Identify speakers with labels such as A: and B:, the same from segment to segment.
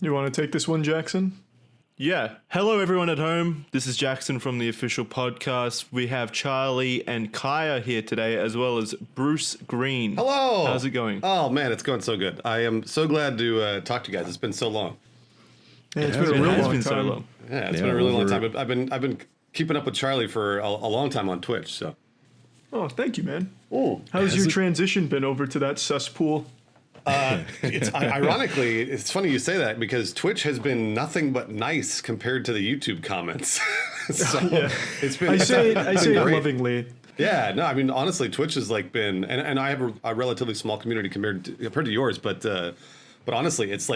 A: You want to take this one, Jackson?
B: Yeah. Hello, everyone at home. This is Jackson from the official podcast. We have Charlie and Kaya here today, as well as Bruce Greene.
C: Hello.
B: How's it going?
C: Oh, man, it's going so good. I am so glad to talk to you guys. It's been so long.
A: Yeah, it's been a real long time.
B: So long.
C: Yeah, it's been a really long time. I've been keeping up with Charlie for a long time on Twitch. So.
A: Oh, thank you, man.
C: Oh,
A: how's your transition been over to that cesspool?
C: Ironically, it's funny you say that because Twitch has been nothing but nice compared to the YouTube comments. So it's been.
A: I say it lovingly.
C: Yeah, no, I mean honestly, Twitch has like been, and I have a relatively small community compared to yours, but honestly, it's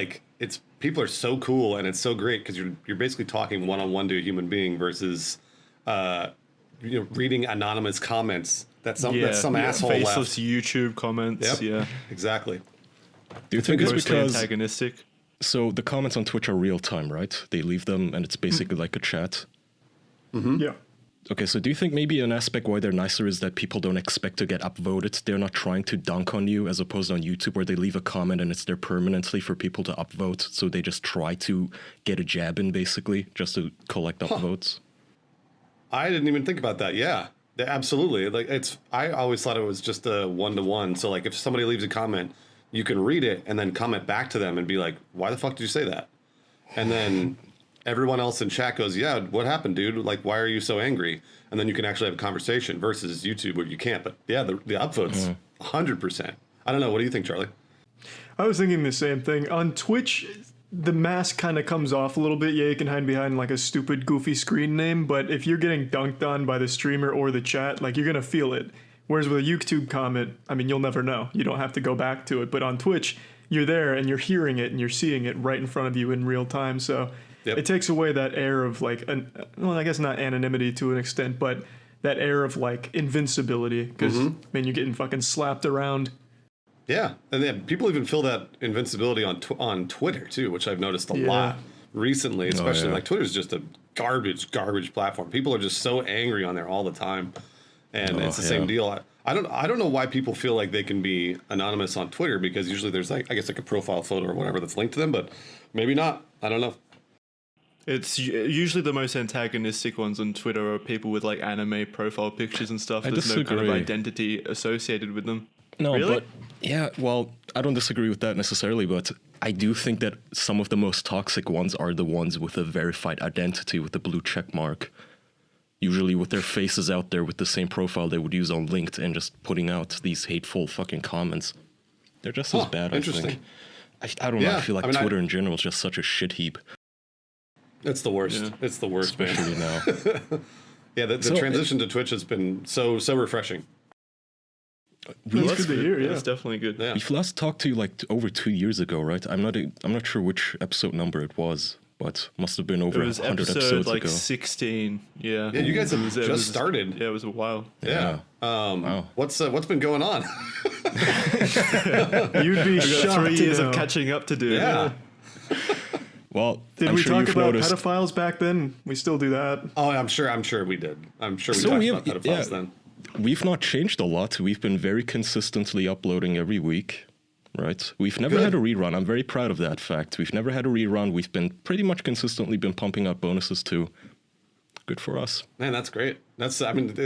C: people are so cool and it's so great because you're basically talking one on one to a human being versus reading anonymous comments that some asshole
B: faceless
C: left.
B: YouTube comments.
C: Yep,
B: yeah,
C: exactly.
D: Do you think it's because
B: antagonistic?
D: So the comments on Twitch are real time, right? They leave them and it's basically like a chat.
C: Mm-hmm.
A: Yeah.
D: Okay, so do you think maybe an aspect why they're nicer is that people don't expect to get upvoted? They're not trying to dunk on you as opposed to on YouTube where they leave a comment and it's there permanently for people to upvote. So they just try to get a jab in basically just to collect upvotes.
C: I didn't even think about that. Yeah, absolutely. I always thought it was just a one-to-one. So like if somebody leaves a comment, you can read it and then comment back to them and be like, why the fuck did you say that? And then everyone else in chat goes, yeah, what happened, dude? Like, why are you so angry? And then you can actually have a conversation versus YouTube where you can't. But yeah, the upvotes, 100%. I don't know. What do you think, Charlie?
A: I was thinking the same thing. On Twitch, the mask kind of comes off a little bit. Yeah, you can hide behind like a stupid, goofy screen name. But if you're getting dunked on by the streamer or the chat, like you're going to feel it. Whereas with a YouTube comment, I mean, you'll never know. You don't have to go back to it. But on Twitch, you're there and you're hearing it and you're seeing it right in front of you in real time. So it takes away that air of like, well, I guess not anonymity to an extent, but that air of like invincibility. Because, man, you're getting fucking slapped around.
C: Yeah. And then people even feel that invincibility on Twitter, too, which I've noticed a lot recently, especially like Twitter's just a garbage platform. People are just so angry on there all the time. And it's the same deal. I don't know why people feel like they can be anonymous on Twitter because usually there's like, I guess like a profile photo or whatever that's linked to them, but maybe not. I don't know.
B: It's usually the most antagonistic ones on Twitter are people with like anime profile pictures and stuff. There's no kind of identity associated with them.
D: No,
B: really?
D: But yeah, well, I don't disagree with that necessarily, but I do think that some of the most toxic ones are the ones with a verified identity with the blue check mark. Usually with their faces out there with the same profile they would use on LinkedIn, just putting out these hateful fucking comments. They're just as bad, I think. I don't know. I feel like Twitter in general is just such a shit heap.
C: It's the worst. Yeah. It's the worst,
D: especially
C: now. Yeah, the transition to Twitch has been so refreshing.
A: That's good to hear. Yeah,
B: it's definitely good.
D: Yeah. We've last talked to you like over 2 years ago, right? I'm not sure which episode number it was. But must have been over 100 episodes
B: like
D: ago.
B: 16. Yeah.
C: Yeah, you guys have just started.
B: Yeah, it was a while.
C: Yeah. Wow. What's been going on?
A: You'd be shocked.
B: 3 years of catching up to do.
C: Yeah.
D: Well,
A: did we talk about pedophiles back then? We still do that.
C: Oh, I'm sure we did. I'm sure we talked about pedophiles then.
D: We've not changed a lot. We've been very consistently uploading every week. Right. We've never had a rerun. I'm very proud of that fact. We've never had a rerun. We've been pretty much consistently been pumping out bonuses too. Good for us.
C: Man, that's great. I think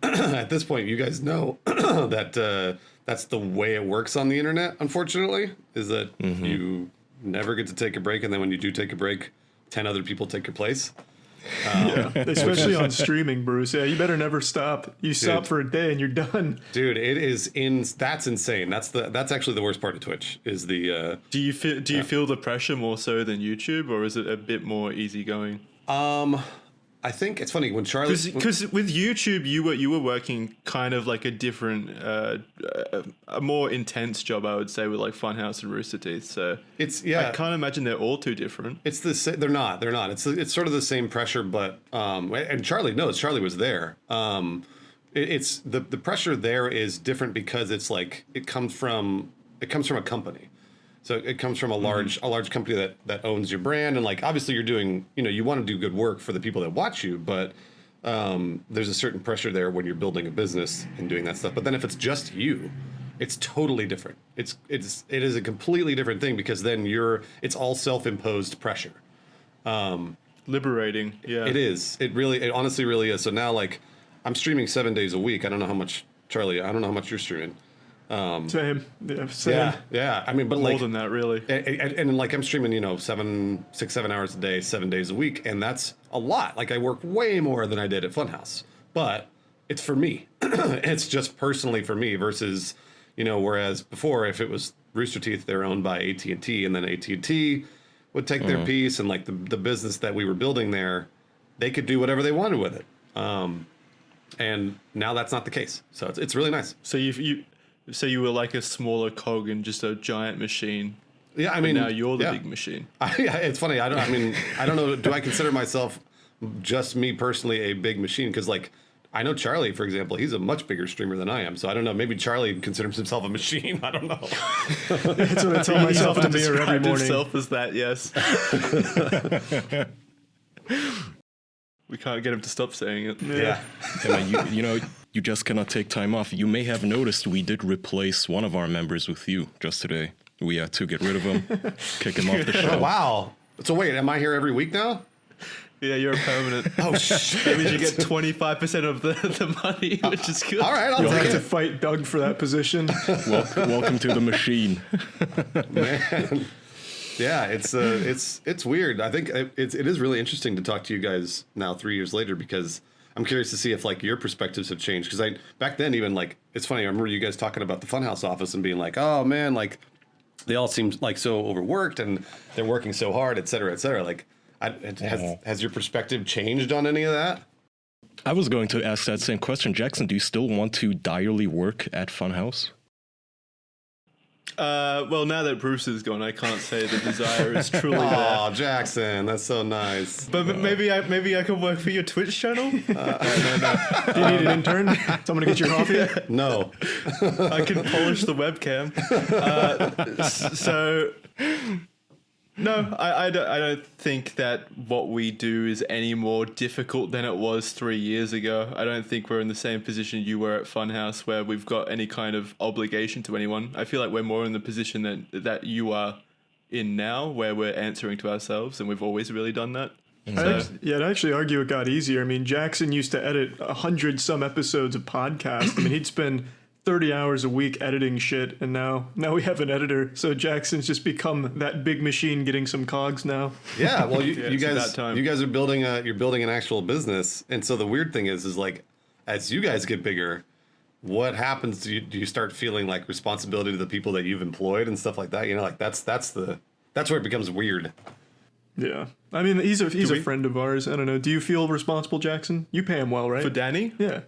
C: at this point you guys know that that's the way it works on the internet, unfortunately, is that you never get to take a break. And then when you do take a break, 10 other people take your place.
A: Especially on streaming, Bruce. Yeah, you better never stop. You stop for a day and you're done.
C: Dude, it is that's insane. That's actually the worst part of Twitch is the
B: Do you feel the pressure more so than YouTube, or is it a bit more easygoing?
C: I think it's funny when Charlie,
B: because with YouTube you were working kind of like a different, a more intense job, I would say, with like Funhouse and Rooster Teeth. So I can't imagine they're all too different.
C: It's they're not. It's sort of the same pressure, but and Charlie knows. Charlie was there. It's the pressure there is different because it's like it comes from a company. So it comes from a large company that owns your brand, and like obviously you're doing, you want to do good work for the people that watch you, but there's a certain pressure there when you're building a business and doing that stuff. But then if it's just you, it's totally different. It is a completely different thing because then it's all self-imposed pressure.
B: Liberating. Yeah.
C: It is. It honestly really is. So now like I'm streaming 7 days a week. I don't know how much, Charlie, I don't know how much you're streaming.
A: Same. Yeah, same.
C: Yeah. I mean, but
B: More
C: like
B: than that, really.
C: and like I'm streaming, 7 hours a day, 7 days a week, and that's a lot. Like I work way more than I did at Funhouse, but it's for me. It's just personally for me versus, whereas before, if it was Rooster Teeth, they're owned by AT&T, and then AT&T would take their piece, and like the business that we were building there, they could do whatever they wanted with it. And now that's not the case. So it's really nice.
B: So you were like a smaller cog in just a giant machine.
C: Yeah, I mean,
B: now you're the big machine.
C: It's funny. I don't know. Do I consider myself, just me personally, a big machine? Because like, I know Charlie, for example, he's a much bigger streamer than I am. So I don't know. Maybe Charlie considers himself a machine. I don't know.
A: That's what I tell myself in the mirror every morning.
B: Himself as that, yes. We can't get him to stop saying it.
C: Yeah.
D: You just cannot take time off. You may have noticed we did replace one of our members with you just today. We had to get rid of him, kick him off the show.
C: Oh, wow. So wait, am I here every week now?
B: Yeah, you're a permanent.
C: Oh, shit.
B: That means you get 25% of the money, which is good.
C: All right,
A: You'll
C: take
A: have to
C: it.
A: fight Doug for that position.
D: Welcome to the machine.
C: Man. Yeah, it's weird. I think it is really interesting to talk to you guys now 3 years later because I'm curious to see if like your perspectives have changed. Because back then even like it's funny. I remember you guys talking about the Funhouse office and being like, oh man, like they all seem like so overworked and they're working so hard, et cetera, et cetera. Like, has your perspective changed on any of that?
D: I was going to ask that same question, Jackson. Do you still want to direly work at Funhouse?
B: Well, now that Bruce is gone, I can't say the desire is truly there.
C: Oh, Jackson, that's so nice.
B: But maybe I can work for your Twitch channel.
A: No. Do you need an intern? Someone to get your coffee?
C: No.
B: I can polish the webcam. No, I don't think that what we do is any more difficult than it was 3 years ago. I don't think we're in the same position you were at Funhouse where we've got any kind of obligation to anyone. I feel like we're more in the position that you are in now where we're answering to ourselves, and we've always really done that.
A: I'd actually argue it got easier. I mean, Jackson used to edit 100-some episodes of podcasts. I mean, he'd spend 30 hours a week editing shit, and now we have an editor. So Jackson's just become that big machine getting some cogs now.
C: Yeah, well, you guys are building an actual business, and so the weird thing is like, as you guys get bigger, what happens? Do you start feeling like responsibility to the people that you've employed and stuff like that? Like that's where it becomes weird.
A: Yeah, I mean, he's a friend of ours. I don't know. Do you feel responsible, Jackson? You pay him well, right?
B: For Danny?
A: Yeah.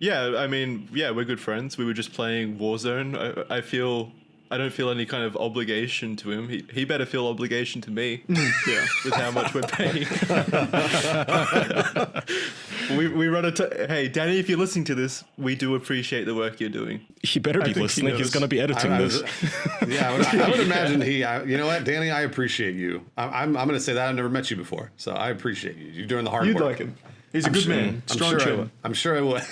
B: Yeah, I mean, yeah, we're good friends. We were just playing Warzone. I don't feel any kind of obligation to him. He better feel obligation to me. Yeah, with how much we're paying. we run hey, Danny, if you're listening to this, we do appreciate the work you're doing.
D: He better be listening. He's going to be editing this.
C: Yeah, I would imagine you know what, Danny, I appreciate you. I'm going to say that. I've never met you before, so I appreciate you. You're doing the hard work.
A: You'd like him. He's a good man. Strong chin.
C: I'm sure I would.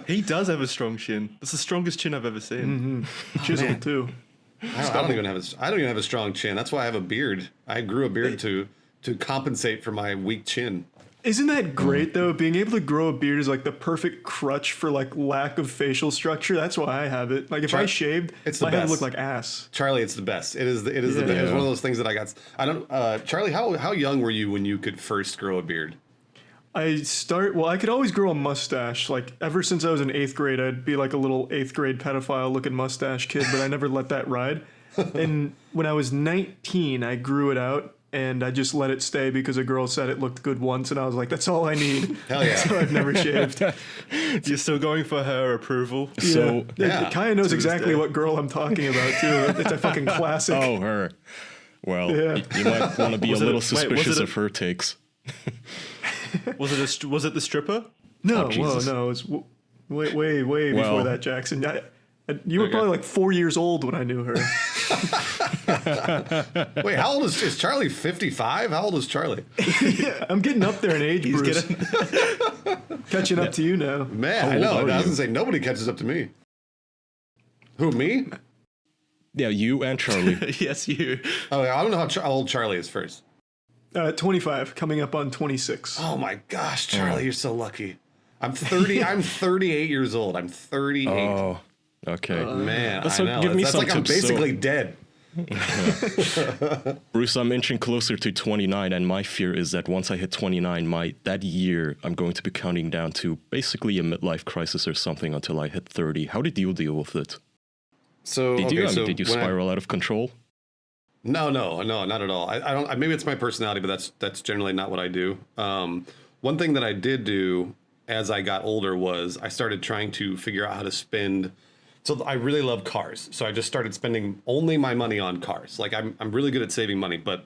B: He does have a strong chin. That's the strongest chin I've ever seen.
A: Mm-hmm. Chiseled too.
C: I don't even have a strong chin. That's why I have a beard. I grew a beard to compensate for my weak chin.
A: Isn't that great though? Being able to grow a beard is like the perfect crutch for like lack of facial structure. That's why I have it. Like if I shaved, my head would look like ass.
C: Charlie, it's the best. It is the best. It's one of those things that I got. Charlie, how young were you when you could first grow a beard?
A: I could always grow a mustache. Like ever since I was in 8th grade, I'd be like a little 8th grade pedophile looking mustache kid, but I never let that ride. And when I was 19, I grew it out and I just let it stay because a girl said it looked good once, and I was like, that's all I need.
C: Hell yeah.
A: So I've never shaved.
B: You're still going for her approval.
A: So yeah. Kaya knows exactly what girl I'm talking about too. It's a fucking classic.
D: Oh, her. Well, you might want to be a little suspicious of her takes.
B: Was it the stripper?
A: No, it was way before that, Jackson. You were probably like 4 years old when I knew her.
C: Wait, how old is Charlie? 55? How old is Charlie?
A: Yeah, I'm getting up there in age, Bruce. Catching up to you now.
C: Man, I know. I was gonna say nobody catches up to me. Who, me?
D: Yeah, you and Charlie.
B: Yes, you.
C: Oh, yeah, I don't know how old Charlie is first.
A: 25, coming up on 26.
C: Oh my gosh, Charlie, you're so lucky. I'm 30. I'm 38 years old. I'm 38.
D: Oh, okay.
C: Man,
D: So
C: I know.
D: give me
C: That's
D: some
C: like I'm
D: tips.
C: basically dead.
D: Bruce, I'm inching closer to 29, and my fear is that once I hit 29, that year I'm going to be counting down to basically a midlife crisis or something until I hit 30. How did you deal with it?
C: So
D: Did you?
C: so
D: Did you
C: when
D: spiral out of control?
C: No, not at all. I don't. Maybe it's my personality, but that's generally not what I do. One thing that I did do as I got older was I started trying to figure out how to spend. So I really love cars, so I just started spending only my money on cars. Like I'm really good at saving money, but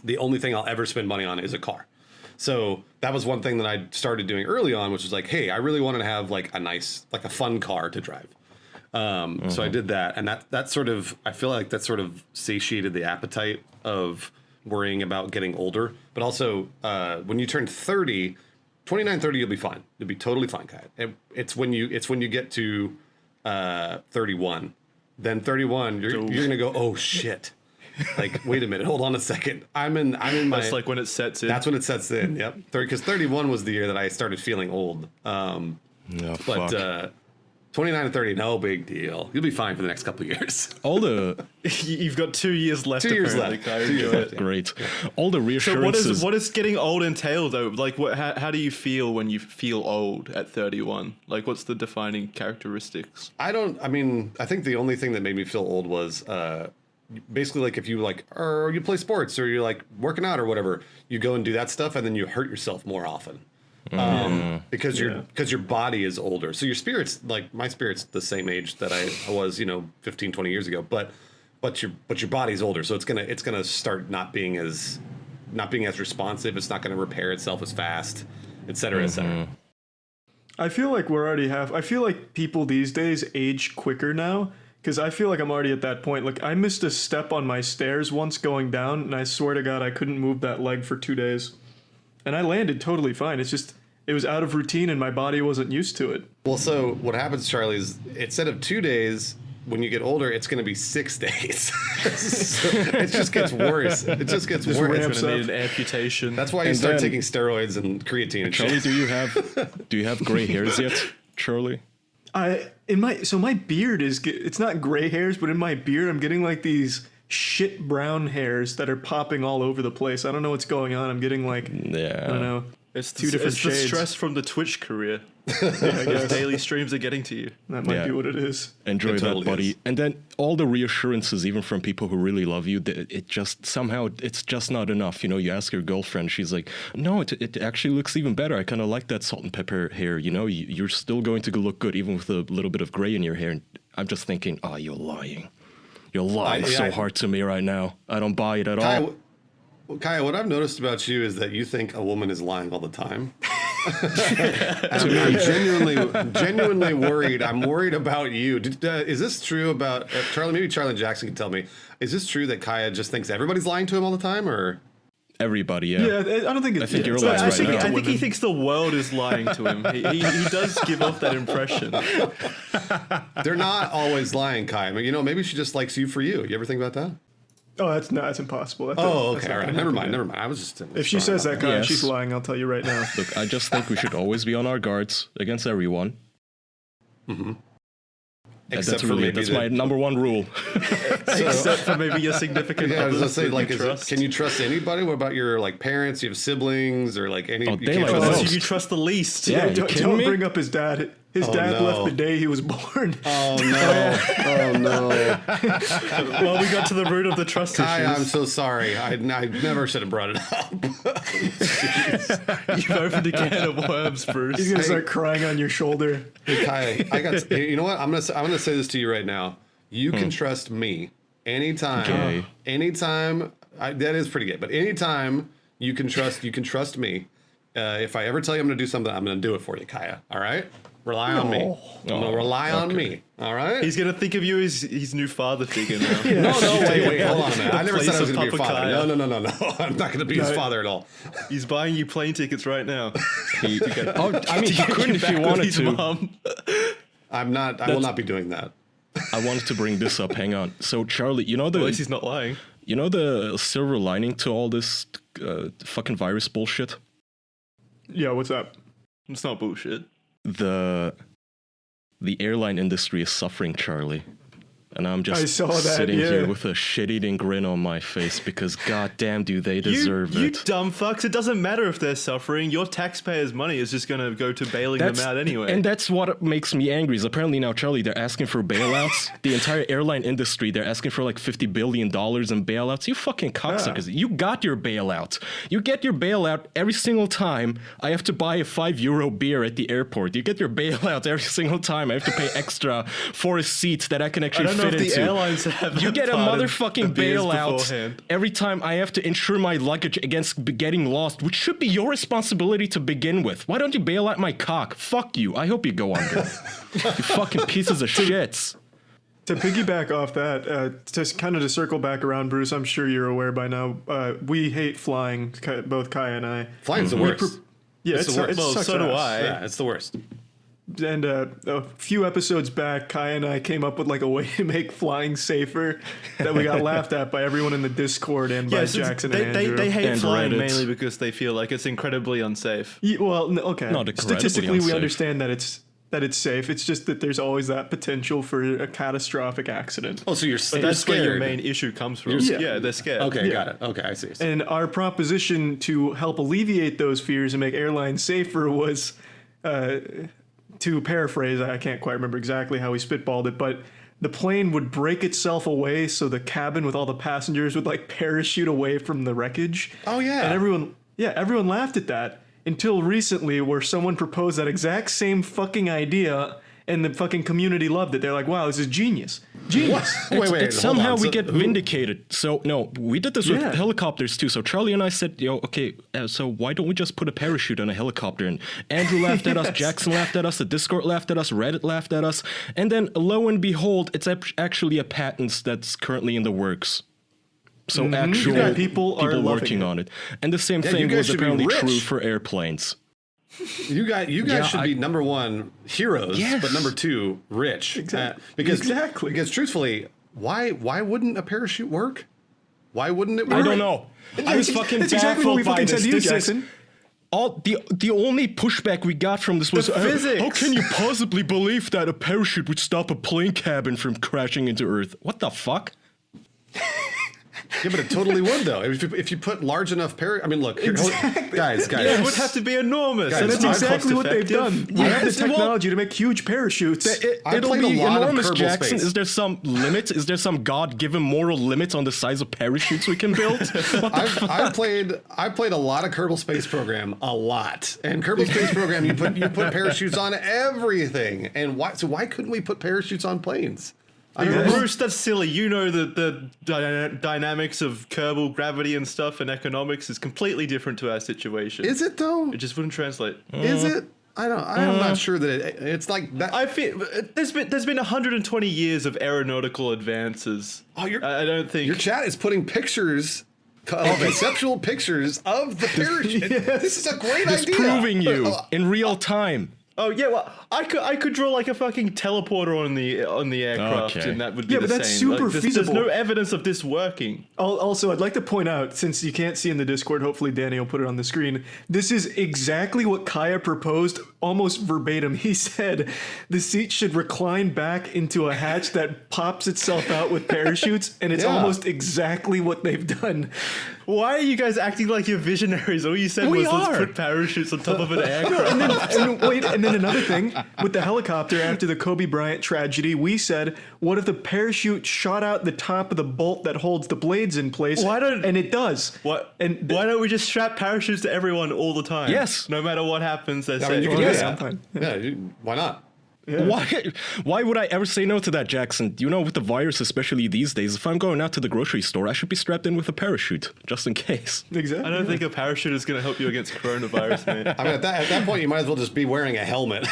C: the only thing I'll ever spend money on is a car. So that was one thing that I started doing early on, which was like, hey, I really wanted to have like a fun car to drive. So I did that, and that sort of, I feel like that sort of satiated the appetite of worrying about getting older. But also, when you turn 30, 29, 30, you'll be fine. You'll be totally fine, Kai. It's when you get to 31. Then 31, you're gonna go, oh shit. Like, wait a minute, hold on a second. I'm in my.
B: That's like when it sets in.
C: That's when it sets in. Yep. Because 31 was the year that I started feeling old.
D: No,
C: But
D: fuck.
C: 29 and 30, no big deal. You'll be fine for the next couple of years.
D: All the
B: You've got 2 years left.
C: 2 years
B: apparently,
C: left.
B: Kai.
C: 2 years
B: Enjoy
C: left,
B: it.
D: great, all the
B: So
D: reassurances.
B: what does getting old entail though? Like how do you feel when you feel old at 31? Like what's the defining characteristics?
C: I think the only thing that made me feel old was basically like if you or you play sports or you're like working out or whatever, you go and do that stuff and then you hurt yourself more often. Because your body is older. So your spirit's like my spirit's the same age that I was, 15, 20 years ago, but your body's older. So it's gonna start not being as responsive. It's not gonna repair itself as fast, et cetera, et cetera.
A: I feel like I feel like people these days age quicker now, because I feel like I'm already at that point. Like I missed a step on my stairs once going down, and I swear to God I couldn't move that leg for 2 days. And I landed totally fine. It's just, it was out of routine and my body wasn't used to it.
C: Well, so what happens, Charlie, is instead of 2 days, when you get older, it's going to be 6 days. So it just gets worse. It just gets worse.
A: ramps
B: It's gonna
A: up.
B: need an amputation.
C: That's why you
D: And
C: start
D: then-
C: taking steroids and creatine and
D: Charlie,
C: shit.
D: do you have gray hairs yet, Charlie?
A: My beard it's not gray hairs, but in my beard I'm getting like these shit brown hairs that are popping all over the place. I don't know what's going on. I'm getting like,
D: Yeah.
A: I don't know.
B: It's
A: Two different
B: it's the
A: shades.
B: stress from the Twitch career.
A: I guess
B: Daily streams are getting to you.
A: that might
D: Yeah.
A: be what it is.
D: Enjoy
C: It
D: that,
C: totally
D: buddy.
C: is.
D: And then all the reassurances, even from people who really love you, it just somehow it's just not enough. You ask your girlfriend, she's like, "No, it actually looks even better. I kind of like that salt and pepper hair. You're still going to look good even with a little bit of gray in your hair." And I'm just thinking, "Oh, you're lying. You're lying so hard to me right now. I don't buy it at all."
C: Kaya, what I've noticed about you is that you think a woman is lying all the time. I'm genuinely worried. I'm worried about you. Is this true about Charlie? Maybe Charlie and Jackson can tell me. Is this true that Kaya just thinks everybody's lying to him all the time, or?
D: Everybody, yeah.
A: Yeah, I don't think it's.
D: I think you're
A: it's
D: lying
A: not
D: right
A: specific
D: now.
A: to
B: I think he
A: women.
B: thinks the world is lying to him. He does give off that impression.
C: They're not always lying, Kaya. Maybe she just likes you for you. You ever think about that?
A: Oh, that's impossible. That's
C: Oh,
A: that's
C: okay,
A: not
C: all right.
A: gonna
C: Never
A: happen.
C: mind. I was just.
A: If she says that, Kyle,
D: Yes.
A: she's lying. I'll tell you right now.
D: Look, I just think we should always be on our guards against everyone.
C: Except for maybe
D: that's my number one rule.
B: Except for maybe your significant
C: Yeah, I was
B: others
C: gonna say,
B: that
C: like,
B: you trust.
C: can you trust anybody? What about your parents? You have siblings or any?
D: Oh,
C: you
D: they
C: can't
D: like
C: trust
D: us.
B: Oh,
C: them?
B: you trust the least.
D: Yeah, you
A: don't
D: kidding me?
A: bring up his dad. His
C: Oh,
A: dad
C: no.
A: left the day he was born.
C: Oh no! Oh no!
B: Well, we got to the root of the trust
C: Kai, I'm
B: issues.
C: so sorry. I never should have brought it up.
B: You've opened a can of worms, Bruce.
A: He's gonna start crying on your shoulder.
C: Hey, Kai, you know what? I'm gonna say this to you right now. You can trust me anytime.
D: Okay.
C: Anytime. That is pretty good. But anytime you can trust me. If I ever tell you I'm gonna do something, I'm gonna do it for you, Kaya. All right? Rely on me. No, rely on me. All right?
B: He's gonna think of you as his new father figure now.
C: No, wait, hold on a minute. I never
B: place
C: said I was
B: of
C: gonna be your
B: Papa
C: father.
B: Kaya.
C: No. I'm not gonna be his father at all.
B: He's buying you plane tickets right now.
D: He couldn't if he
B: Get
D: wanted
B: his
D: to.
B: mom.
C: I will not be doing that.
D: I wanted to bring this up. Hang on. So Charlie,
B: At least he's not lying.
D: you know the silver lining to all this fucking virus bullshit?
A: Yeah, what's up?
B: It's not bullshit.
D: The airline industry is suffering, Charlie. And I'm
A: I
D: just
A: saw that,
D: sitting
A: yeah.
D: here with a shit-eating grin on my face because goddamn do they deserve
B: you
D: it.
B: dumb fucks. It doesn't matter if they're suffering. Your taxpayers' money is just going to go to bailing them out anyway.
D: And that's what makes me angry is apparently now, Charlie, they're asking for bailouts. The entire airline industry, they're asking for like $50 billion in bailouts. You fucking cocksuckers. You got your bailout. You get your bailout every single time I have to buy a €5 beer at the airport. You get your bailout every single time I have to pay extra for a seat that I can actually
B: I don't know
D: fit
B: if the
D: into.
B: airlines have
D: You get a
B: part of the
D: motherfucking
B: beers
D: bailout
B: beforehand.
D: every time I have to insure my luggage against getting lost, which should be your responsibility to begin with. Why don't you bail out my cock? Fuck you. I hope you go under. You fucking pieces of shits.
A: To piggyback off that, just kind of to circle back around, Bruce, I'm sure you're aware by now, we hate flying, both Kai and I.
C: Flying's the worst.
A: Yeah,
C: It's the worst.
B: Well,
A: sucks
B: so do
A: ass.
B: I.
C: Yeah, it's the worst.
A: And a few episodes back, Kai and I came up with like a way to make flying safer that we got laughed at by everyone in the Discord and by
B: Yes,
A: Jackson
B: they,
A: and Andrew.
B: they hate
D: And
B: flying
D: Reddit.
B: mainly because they feel like it's incredibly unsafe.
A: Yeah, well, okay.
D: Not incredibly
A: Statistically, we
D: unsafe.
A: understand that it's safe. It's just that there's always that potential for a catastrophic accident.
C: Oh, so you're
B: But that's
C: scared.
B: where your main issue comes from.
A: You're-
B: Yeah, they're scared.
C: Okay,
A: Yeah.
C: got it. Okay, I see.
A: And our proposition to help alleviate those fears and make airlines safer was, to paraphrase, I can't quite remember exactly how we spitballed it, but the plane would break itself away so the cabin with all the passengers would like parachute away from the wreckage.
C: Oh, yeah.
A: And everyone laughed at that until recently where someone proposed that exact same fucking idea and the fucking community loved it. They're like, wow, this is genius. Genius.
C: Wait,
D: It's
C: hold
D: somehow
C: on.
D: we
C: So
D: get
C: who-
D: vindicated. So no, we did this
A: Yeah.
D: with helicopters too. So Charlie and I said, okay, so why don't we just put a parachute on a helicopter? And Andrew laughed at us,
A: Yes.
D: Jackson laughed at us, the Discord laughed at us, Reddit laughed at us, and then lo and behold, it's actually a patent that's currently in the works. So actual
A: Yeah, people are loving
D: working
A: it.
D: on it. And the same
C: you
D: thing
C: guys
D: was
C: should be
D: apparently
C: rich.
D: true for airplanes.
C: You guys
D: Yeah,
C: should be number one heroes,
D: Yes.
C: but number two rich.
A: Exactly.
C: Because
A: Exactly.
C: truthfully, why wouldn't a parachute work? Why wouldn't it work?
D: I don't know. I was fucking
A: That's exactly what we
D: baffled by
A: fucking said
D: this.
A: to you,
D: This is-
A: Jackson.
D: The only pushback we got from this was
B: physics.
D: how can you possibly believe that a parachute would stop a plane cabin from crashing into Earth? What the fuck?
C: Yeah, but it totally would though. If you put large enough I mean, look, here, guys.
B: It would have to be enormous.
C: Guys,
B: and
A: That's
B: it's not
A: exactly what they've done.
B: cost-effective.
A: We have the
D: Yes, well-
A: technology to make huge parachutes.
C: I
D: It'll
C: played a
D: be
C: lot of
D: enormous,
C: Kerbal
D: Jackson.
C: Space.
D: Is there some limit? Is there some God-given moral limit on the size of parachutes we can build?
C: I played a lot of Kerbal Space Program, a lot. And Kerbal Space Program, you put parachutes on everything. And why couldn't we put parachutes on planes? I don't know.
B: Bruce, that's silly. You know the dynamics of Kerbal gravity and stuff and economics is completely different to our situation.
C: Is it though?
B: It just wouldn't translate.
C: Is it? I'm not sure that it's like that.
B: I feel there's been 120 years of aeronautical advances.
C: Oh,
B: I don't think
C: Your chat is putting pictures, conceptual pictures of the parachute. This is a great
D: Just
C: idea.
D: proving you in real time.
B: Oh yeah, well I could draw like a fucking teleporter on the aircraft,
D: Okay.
B: and that would be
A: Yeah,
B: the
A: but that's
B: same.
A: super
B: There's
A: feasible.
B: no evidence of this working.
A: Also, I'd like to point out, since you can't see in the Discord, hopefully Danny will put it on the screen, this is exactly what Kaya proposed, almost verbatim. He said the seat should recline back into a hatch that pops itself out with parachutes, and it's
C: Yeah.
A: almost exactly what they've done.
B: Why are you guys acting like you're visionaries? All you said
D: We
B: was
D: are.
B: let's put parachutes on top of an aircraft.
A: And then another thing, with the helicopter after the Kobe Bryant tragedy, we said, what if the parachute shot out the top of the bolt that holds the blades in place? And it does.
B: What?
A: And
B: Why don't we just strap parachutes to everyone all the time?
D: Yes.
B: No matter what happens, they're
C: I mean, you
B: safe.
C: can
A: Yeah,
C: do that.
A: fine.
C: Yeah, why not?
D: Why would I ever say no to that, Jackson? You know, with the virus, especially these days, if I'm going out to the grocery store, I should be strapped in with a parachute, just in case.
A: Exactly.
B: I don't think a parachute is going to help you against coronavirus, man.
C: I mean, at that point, you might as well just be wearing a helmet.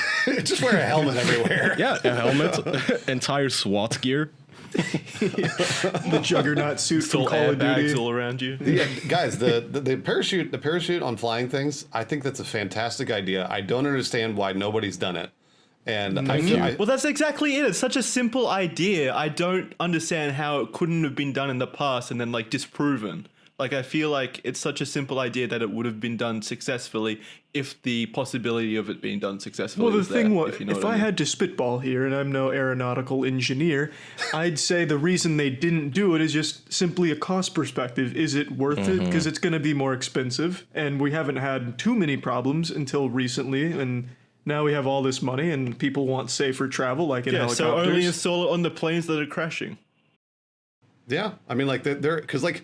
C: Just wear a helmet everywhere.
D: Yeah, a helmet, entire SWAT gear.
A: the juggernaut suit from
B: Still
A: Call of
B: airbags
A: Duty.
B: all around you.
C: Yeah, guys, the parachute on flying things, I think that's a fantastic idea. I don't understand why nobody's done it. And
B: Well, that's exactly it. It's such a simple idea. I don't understand how it couldn't have been done in the past and then like disproven. Like, I feel like it's such a simple idea that it would have been done successfully if the possibility of it being done successfully
A: Well, the
B: was
A: thing
B: there,
A: was,
B: if you know
A: if
B: what
A: I
B: mean.
A: had to spitball here, and I'm no aeronautical engineer, I'd say the reason they didn't do it is just simply a cost perspective. Is it worth it? Because it's going to be more expensive, and we haven't had too many problems until recently, and now we have all this money, and people want safer travel, like in
B: Yeah,
A: helicopters.
B: so only install it on the planes that are crashing.
C: yeah, I mean, like they're because like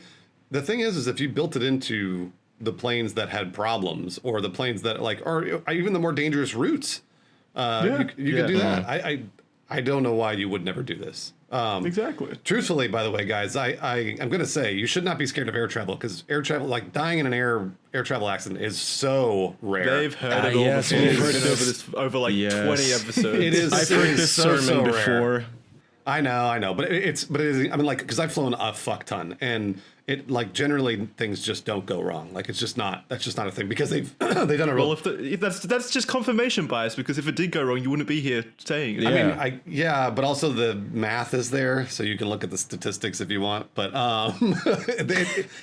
C: the thing is if you built it into the planes that had problems or the planes that like or even the more dangerous routes, you could do that. I don't know why you would never do this.
A: Exactly.
C: Truthfully, by the way, guys, I'm going to say you should not be scared of air travel because air travel, like dying in an air travel accident, is so rare.
B: They've heard it all
D: yes,
B: before.
D: we've
B: We've
D: heard
B: heard it
D: this.
B: over like
D: Yes.
B: 20 episodes.
C: It is.
D: I've
C: it
D: heard
C: is
D: this
C: so
D: sermon
C: rare.
D: before.
C: I know, but it is. I mean, like, because I've flown a fuck ton, and it like generally things just don't go wrong. Like, it's just not. That's just not a thing because they've done a real.
B: Well, if that's just confirmation bias, because if it did go wrong, you wouldn't be here saying it.
D: Yeah.
C: I mean, but also the math is there, so you can look at the statistics if you want. But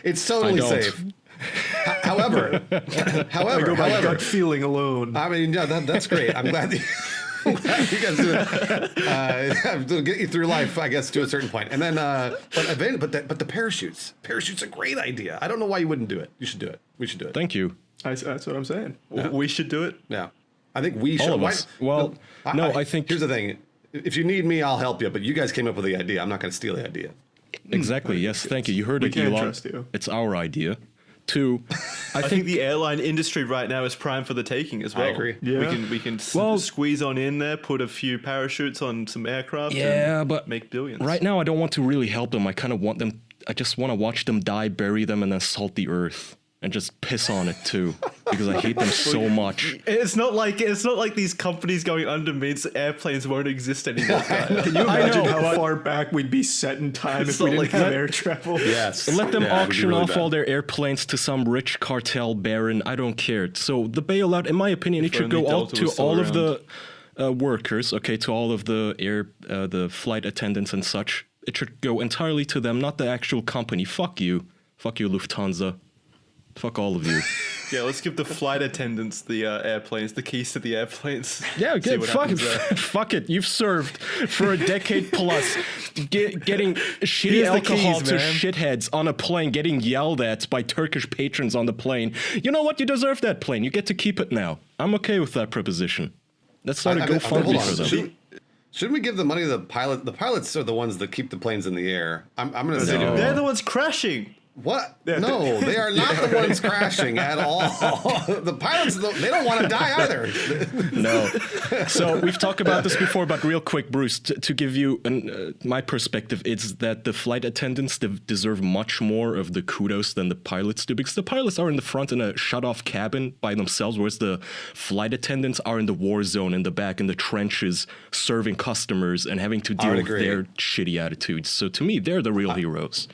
C: it's totally
D: I don't.
C: safe. However,
A: I go by gut feeling alone.
C: I mean, yeah, that's great. I'm glad. I'm glad you guys do it. To get you through life, I guess, to a certain point. And then, but the parachutes. Parachutes are a great idea. I don't know why you wouldn't do it. You should do it. We should do it.
D: Thank you.
A: That's what I'm saying.
B: We should do it.
C: Yeah, I think we should.
D: All of us. Well, no, I think-
C: here's the thing. If you need me, I'll help you. But you guys came up with the idea. I'm not going to steal the idea.
D: Exactly. Yes. Thank you. You heard it,
A: can't
D: Elon.
A: trust you.
D: It's our idea. Two,
B: I think the airline industry right now is prime for the taking as well.
C: agree.
A: Yeah.
B: We can
D: Well-
B: squeeze on in there, put a few parachutes on some aircraft.
D: Yeah,
B: and
D: but
B: make billions.
D: right now I don't want to really help them. I kind of want them. I just want to watch them die, bury them, and then salt the earth and just piss on it too, because I hate them so much.
B: It's not like these companies going under means airplanes won't exist anymore. guys.
A: Can you imagine
D: know,
A: how
D: but-
A: far back we'd be set in time if
B: It's
A: we
B: not
A: didn't
B: like
A: have
B: that.
A: air travel?
C: Yes.
D: Let them
C: Yeah, it would be
D: auction
C: really
D: off
C: bad.
D: all their airplanes to some rich cartel baron. I don't care. So the bailout, in my opinion, it should
B: only
D: go out
B: Delta
D: to
B: was still
D: all of the workers. Okay, to all of the the flight attendants and such. It should go entirely to them, not the actual company. Fuck you, Lufthansa. Fuck all of you.
B: Yeah, let's give the flight attendants the airplanes, the keys to the airplanes.
D: Yeah,
B: See
D: good.
B: what
D: Fuck it.
B: happens there.
D: Fuck it. You've served for a decade plus, getting shitty
B: Here's the
D: alcohol
B: keys,
D: to
B: man.
D: shitheads on a plane, getting yelled at by Turkish patrons on the plane. You know what? You deserve that plane. You get to keep it now. I'm okay with that proposition. Let's start a
C: hold
D: GoFundMe
C: on.
D: for them.
C: Shouldn't we give the money to the pilot? The pilots are the ones that keep the planes in the air. I'm going to say
D: No.
B: They're the ones crashing.
C: what? No, they are not the ones crashing at all. The pilots, they don't want to die either.
D: No. So we've talked about this before, but real quick, Bruce, to give you my perspective, it's that the flight attendants deserve much more of the kudos than the pilots do, because the pilots are in the front in a shut-off cabin by themselves, whereas the flight attendants are in the war zone in the back in the trenches, serving customers and having to deal
C: would
D: with
C: agree.
D: their shitty attitudes. So to me, they're the real heroes.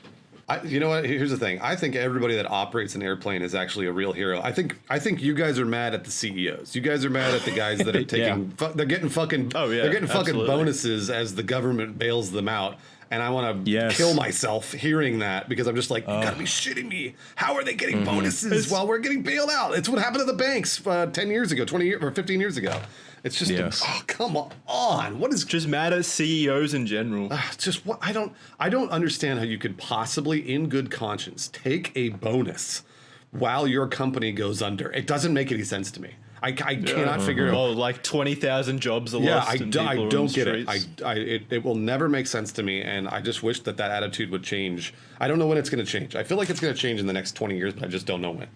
C: You know what? Here's the thing. I think everybody that operates an airplane is actually a real hero. I think you guys are mad at the CEOs. You guys are mad at the guys that are taking. They're getting fucking.
B: Oh, yeah,
C: They're getting fucking
B: absolutely.
C: bonuses as the government bails them out. And I want to
D: Yes.
C: kill myself hearing that because I'm just like, you gotta be shitting me. How are they getting bonuses while we're getting bailed out? It's what happened to the banks 10 years ago, 20 years or 15 years ago. It's just,
D: Yes.
C: oh, come on. What is
B: Just mad at CEOs in general.
C: just what I don't understand how you could possibly in good conscience take a bonus while your company goes under. It doesn't make any sense to me. I cannot figure out.
B: Oh, like 20,000 jobs are
C: Yeah,
B: lost.
C: I
B: and people are on
C: don't
B: the
C: get it.
B: streets.
C: It will never make sense to me, and I just wish that attitude would change. I don't know when it's going to change. I feel like it's going to change in the next 20 years, but I just don't know when.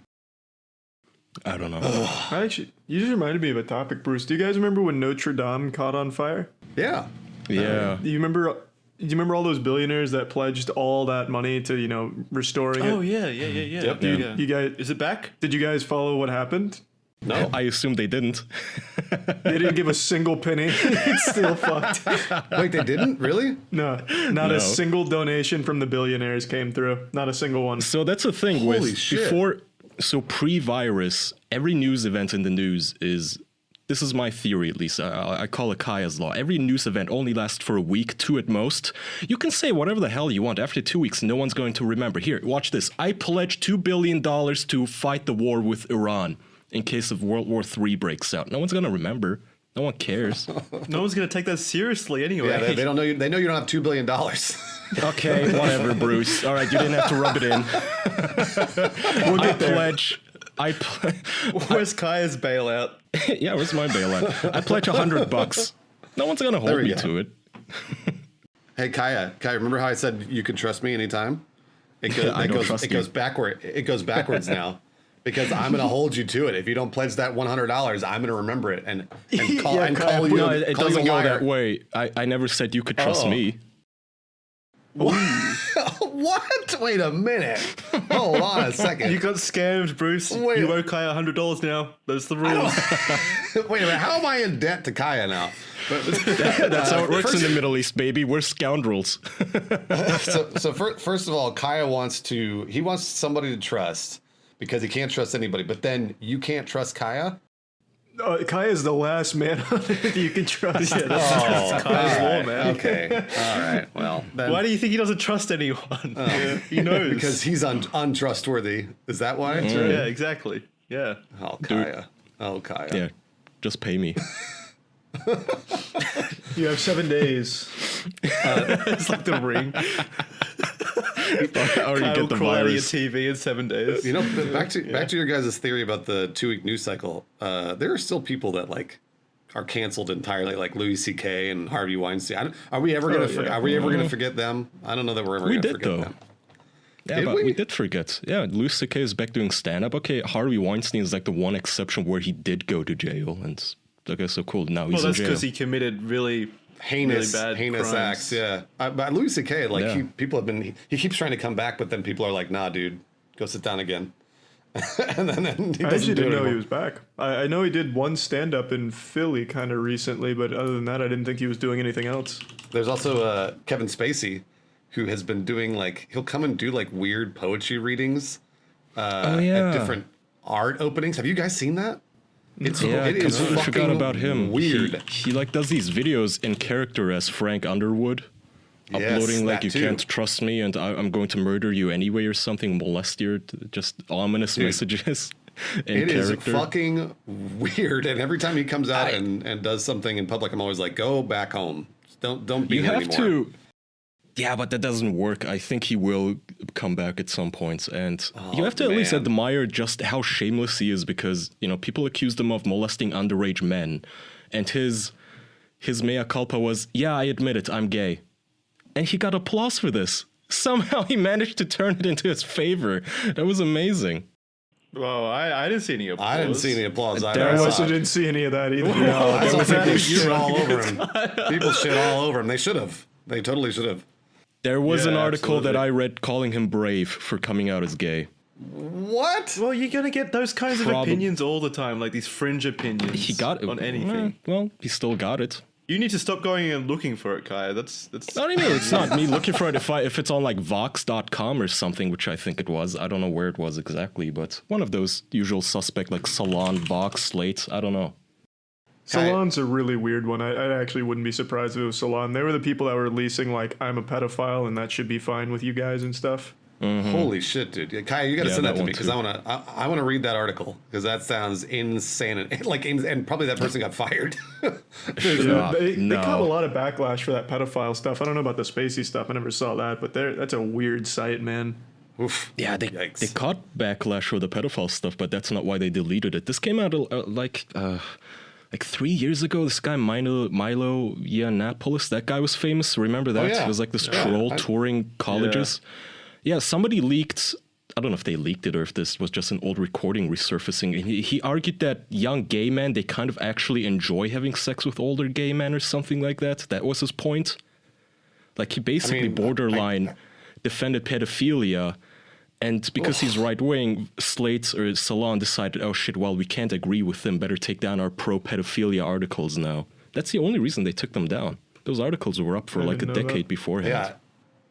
D: I don't know.
A: Actually, you just reminded me of a topic, Bruce. Do you guys remember when Notre Dame caught on fire?
C: Yeah.
D: Yeah.
A: Do you remember all those billionaires that pledged all that money to, restoring
B: Oh
A: it?
B: yeah.
C: Yep.
B: Yeah.
A: You guys,
B: Is it back?
A: did you guys follow what happened?
C: No.
D: I assume they didn't.
A: They didn't give a single penny. It's still fucked.
C: Wait, they didn't? Really?
A: No, not
D: No.
A: a single donation from the billionaires came through. Not a single one.
D: So that's the thing
C: Holy
D: with
C: shit.
D: before. So pre-virus, every news event in the news is this is my theory at least. I call it Kaya's law. Every news event only lasts for a week, 2 at most. You can say whatever the hell you want. After 2 weeks, no one's going to remember. Here, watch this. I pledge $2 billion to fight the war with Iran in case of World War III breaks out. No one's going to remember. No one cares.
B: No one's going to take that seriously anyway.
C: Yeah, they don't know you. They know you don't have $2 billion.
D: Okay, whatever, Bruce. All right, you didn't have to rub it in. I pledge.
B: Where's Kaya's bailout?
D: Yeah, where's my bailout? I pledge $100. No one's gonna hold me to it.
C: Hey, Kaya, remember how I said you can trust me anytime? It goes backward. It goes backwards now. Because I'm going to hold you to it. If you don't pledge that $100, I'm going to remember it and call you.
D: No, it doesn't go that way. I never said you could trust me.
C: What? Wait a minute. Hold on a second.
B: You got scammed, Bruce.
C: Wait.
B: You owe Kaya $100 now. Those are the rules.
C: Wait a minute. How am I in debt to Kaya now?
D: That's how it works in the Middle East, baby. We're scoundrels.
C: First of all, Kaya wants somebody to trust because he can't trust anybody. But then you can't trust Kaya?
A: Kaya's the last man on earth you can trust.
B: Yeah, that's Kaya's law, man.
C: Okay. All right. Well, then,
B: why do you think he doesn't trust anyone? He knows.
C: Because he's untrustworthy. Is that why?
B: Yeah, exactly. Yeah.
C: Oh, Kaya. Oh, Kaya.
D: Yeah, just pay me.
A: You have 7 days.
B: It's like the ring.
D: Or you get the
B: crawl out of your
D: virus.
B: TV in 7 days.
C: You know, back to your guys' theory about the 2-week news cycle. There are still people that are canceled entirely, like Louis C.K. and Harvey Weinstein. Are we ever gonna forget them? I don't know that we're ever gonna forget them.
D: Yeah, we did forget. Yeah, Louis C.K. is back doing stand-up. Okay, Harvey Weinstein is like the one exception where he did go to jail, and okay, so cool. Now he's in jail.
B: Well, that's because he committed really
C: heinous
B: crimes.
C: acts. Yeah, but Louis C.K. He keeps trying to come back, but then people are like, "Nah, dude, go sit down again." And then he
A: I
C: doesn't
A: actually
C: do
A: didn't
C: it
A: know he
C: anymore.
A: was back. I know he did one stand-up in Philly kind of recently, but other than that, I didn't think he was doing anything else.
C: There's also Kevin Spacey, who has been doing he'll come and do weird poetry readings at different art openings. Have you guys seen that? It is
D: completely forgot about him.
C: Weird.
D: He does these videos in character as Frank Underwood, uploading
C: that
D: you
C: too.
D: can't trust me and I'm going to murder you anyway or something, molest you, just ominous messages in
C: It is
D: character.
C: fucking weird. And every time he comes out and does something in public, I'm always like, go back home. Don't be
D: You
C: here
D: have
C: anymore.
D: to. Yeah, but that doesn't work. I think he will come back at some point, and you have to at least
C: man.
D: admire just how shameless he is, because people accused him of molesting underage men, and his mea culpa was, "Yeah, I admit it, I'm gay," and he got applause for this. Somehow he managed to turn it into his favor. That was amazing.
B: Well, I didn't see any applause.
C: I didn't see any applause either.
D: There
A: I
C: I saw
A: also
C: it.
A: didn't see any of that either.
C: I saw people
B: You're
C: shit
B: right.
C: all over him. People shit all over him. They should have. They totally should have.
D: There was
B: Yeah,
D: an article that
B: absolutely.
D: I read calling him brave for coming out as gay.
C: What?
B: Well, you're gonna get those kinds of
D: Probab-
B: opinions all the time, like these fringe opinions.
D: He got it
B: on anything.
D: Well, he still got it.
B: You need to stop going and looking for it, Kaya. That's.
D: What do you mean? It's not me looking for it. If it's on Vox.com or something, which I think it was. I don't know where it was exactly, but one of those usual suspect like Salon, Vox, Slate. I don't know.
A: Salon's a really weird one. I actually wouldn't be surprised if it was Salon. They were the people that were releasing I'm a pedophile and that should be fine with you guys and stuff.
C: Holy shit, dude! Yeah, Kaya, you got to
D: Yeah,
C: send that
D: that
C: to
D: one
C: me because
D: too.
C: I want to read that article because that sounds insane and probably that person got fired.
A: Yeah, they
D: no.
A: caught a lot of backlash for that pedophile stuff. I don't know about the Spacey stuff. I never saw that, but that's a weird site, man.
C: Oof.
D: Yeah, they
C: Yikes.
D: caught backlash for the pedophile stuff, but that's not why they deleted it. This came out like 3 years ago. This guy Milo Yiannopoulos, that guy was famous. Remember that?
C: yeah.
D: He was like this
C: Yeah,
D: troll touring colleges. Yeah, somebody leaked. I don't know if they leaked it or if this was just an old recording resurfacing. And he argued that young gay men, they kind of actually enjoy having sex with older gay men or something like that. That was his point. Like he basically borderline defended pedophilia. And because he's right-wing, Slate or Salon decided, oh shit, well, we can't agree with them. Better take down our pro-pedophilia articles now. That's the only reason they took them down. Those articles were up for like a
A: didn't know
D: decade
A: that.
D: beforehand.
C: Yeah.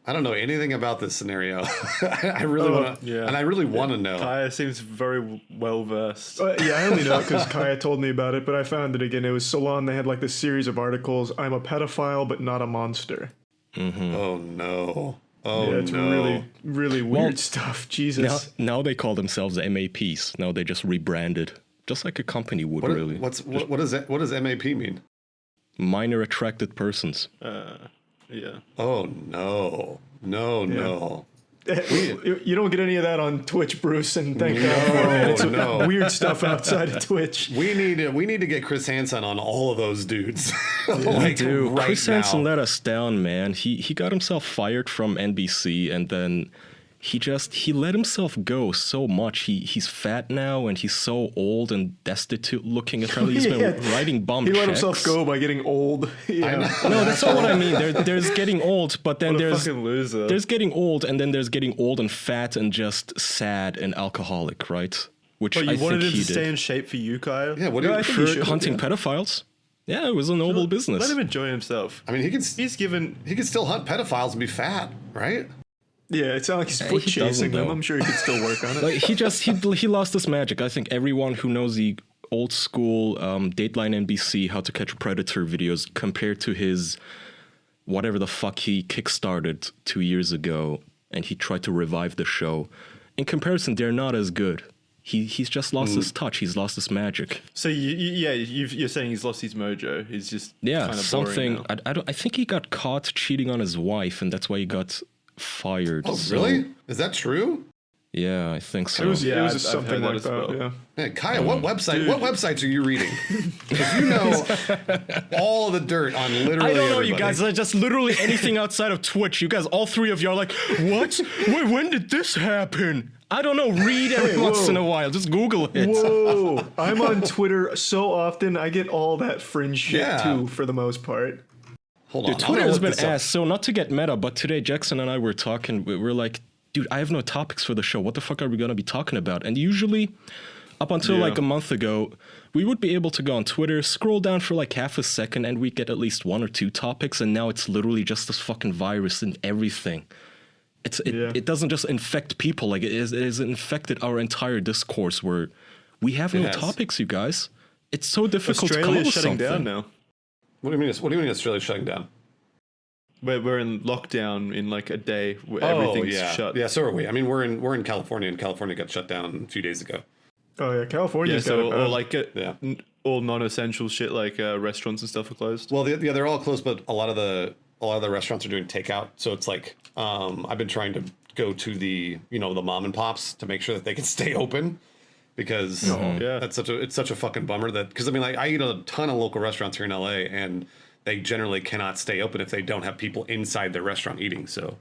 C: I don't know anything about this scenario. I really want to,
B: yeah.
C: and I really want to know.
B: Kaya seems very well versed.
A: Yeah, I only know because Kaya told me about it, but I found it again. It was Salon. They had like this series of articles. I'm a pedophile, but not a monster.
C: Oh no. Oh
A: Yeah, it's
C: no.
A: really, really weird stuff. Jesus.
D: Now they call themselves MAPs. Now they just rebranded, just like a company would. Really.
C: What does that? What does MAP mean?
D: Minor attracted persons.
B: Yeah.
C: Oh no. No.
A: You don't get any of that on Twitch, Bruce, and thank God for it, man. It's
C: no.
A: weird stuff outside of Twitch.
C: We need to get Chris Hansen on all of those dudes. Like,
D: Dude,
C: right
D: Chris
C: now.
D: Hansen let us down, man. He got himself fired from NBC, and then he let himself go so much. He's fat now, and he's so old and destitute looking. Apparently, he's been writing bum
A: He
D: checks.
A: let himself go by getting old. Yeah.
D: No, that's not what I mean. There's getting old, but then
B: What a
D: there's
B: fucking loser.
D: there's getting old, and then there's getting old and fat and just sad and alcoholic, right? Which
B: But
D: I
B: you wanted
D: think
B: him
D: he
B: to stay
D: did.
B: in shape for you, Kaya?
C: Yeah, what do you
A: I think
C: for
A: he should.
D: Hunting pedophiles. Yeah, it was a noble business.
B: Let him enjoy himself.
C: I mean, he can still hunt pedophiles and be fat, right?
A: Yeah, it sounds like he's foot
D: he
A: chasing
D: doesn't,
A: them.
D: though.
A: I'm sure he could still work on it.
D: Like he lost his magic. I think everyone who knows the old school Dateline NBC How to Catch a Predator videos compared to his whatever the fuck he kickstarted 2 years ago, and he tried to revive the show. In comparison, they're not as good. He's just lost his touch. He's lost his magic.
B: So you're saying he's lost his mojo. He's just
D: Yeah,
B: kind of
D: something.
B: boring now.
D: I think he got caught cheating on his wife, and that's why he got fired.
C: Oh,
D: So,
C: really? Is that true?
D: Yeah, I think so.
A: It was
B: Yeah, I've
A: something
B: heard that
A: like
B: as
A: that.
B: well.
A: Yeah.
C: Man, Kaya, what websites are you reading? If you know all the dirt on literally
D: I don't know,
C: everybody.
D: you guys. Just literally anything outside of Twitch. You guys, all three of you are like, what? Wait, when did this happen? I don't know. Read every once in a while. Just Google it.
A: Whoa! I'm on Twitter so often. I get all that fringe shit
C: Yeah.
A: too, for the most part.
C: Hold on,
D: Dude,
C: I'm
D: Twitter
C: gonna
D: has
C: look
D: been
C: this up.
D: asked. So not to get meta, but today Jackson and I were talking. We're like, dude, I have no topics for the show. What the fuck are we gonna be talking about? And usually, up until like a month ago, we would be able to go on Twitter, scroll down for like half a second, and we get at least one or two topics. And now it's literally just this fucking virus and everything. It doesn't just infect people, like it has infected our entire discourse where we have no
C: has.
D: topics, you guys. It's so difficult to come up
B: Australia's
D: with
B: shutting
D: something.
B: down now.
C: What do you mean Australia's shutting down?
B: We're in lockdown in like a day where everything's shut.
C: Yeah, so are we. I mean, we're in California, and California got shut down a few days ago.
A: Oh yeah, California's got it bad.
B: or like
C: Yeah.
B: all non-essential shit like restaurants and stuff are closed.
C: Well, yeah, they're all closed, but a lot of the restaurants are doing takeout. So it's like I've been trying to go to the the mom and pops to make sure that they can stay open because
B: Yeah.
C: it's such a fucking bummer that because I mean like I eat a ton of local restaurants here in LA and they generally cannot stay open if they don't have people inside their restaurant eating. So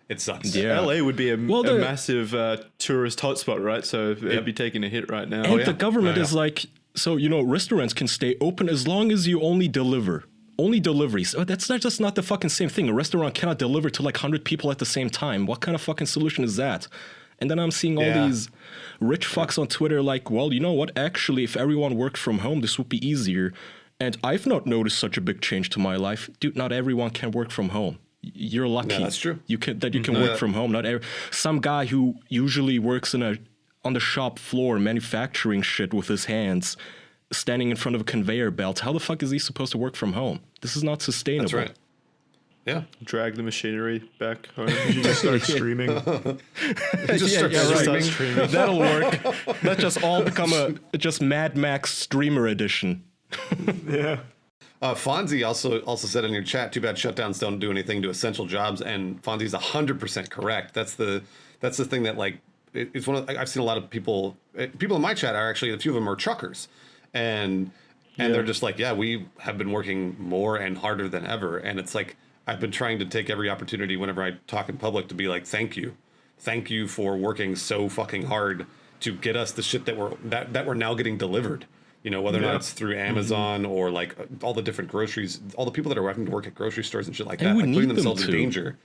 C: it sucks.
D: Yeah.
B: LA would be a
D: the-
B: massive tourist hotspot, right? So it'd be taking a hit right now.
D: And
C: yeah.
D: the government
C: Yeah,
D: is like, so, restaurants can stay open as long as you only deliver. Only deliveries. Oh, that's just not the fucking same thing. A restaurant cannot deliver to like 100 people at the same time. What kind of fucking solution is that? And then I'm seeing all
C: Yeah.
D: these rich fucks on Twitter like, well, you know what? Actually, if everyone worked from home, this would be easier. And I've not noticed such a big change to my life. Dude, not everyone can work from home. You're lucky.
C: Yeah, that's true.
D: You can work from home. Some guy who usually works on the shop floor manufacturing shit with his hands, standing in front of a conveyor belt. How the fuck is he supposed to work from home? This is not sustainable.
C: That's right. Yeah.
B: Drag the machinery back home.
A: You just start streaming.
C: Just start streaming.
D: That'll work. That just all become just Mad Max streamer edition.
A: Yeah.
C: Fonzie also said in your chat, too bad shutdowns don't do anything to essential jobs, and Fonzie's 100% correct. That's the thing that like it's one of I've seen a lot of people in my chat are actually a few of them are truckers, and they're just like, yeah, we have been working more and harder than ever, and it's like I've been trying to take every opportunity whenever I talk in public to be like, thank you for working so fucking hard to get us the shit that we're now getting delivered. Whether or not it's through Amazon or like all the different groceries, all the people that are having to work at grocery stores and shit like that,
D: we
C: like
D: need
C: putting
D: them
C: themselves in
D: to.
C: danger.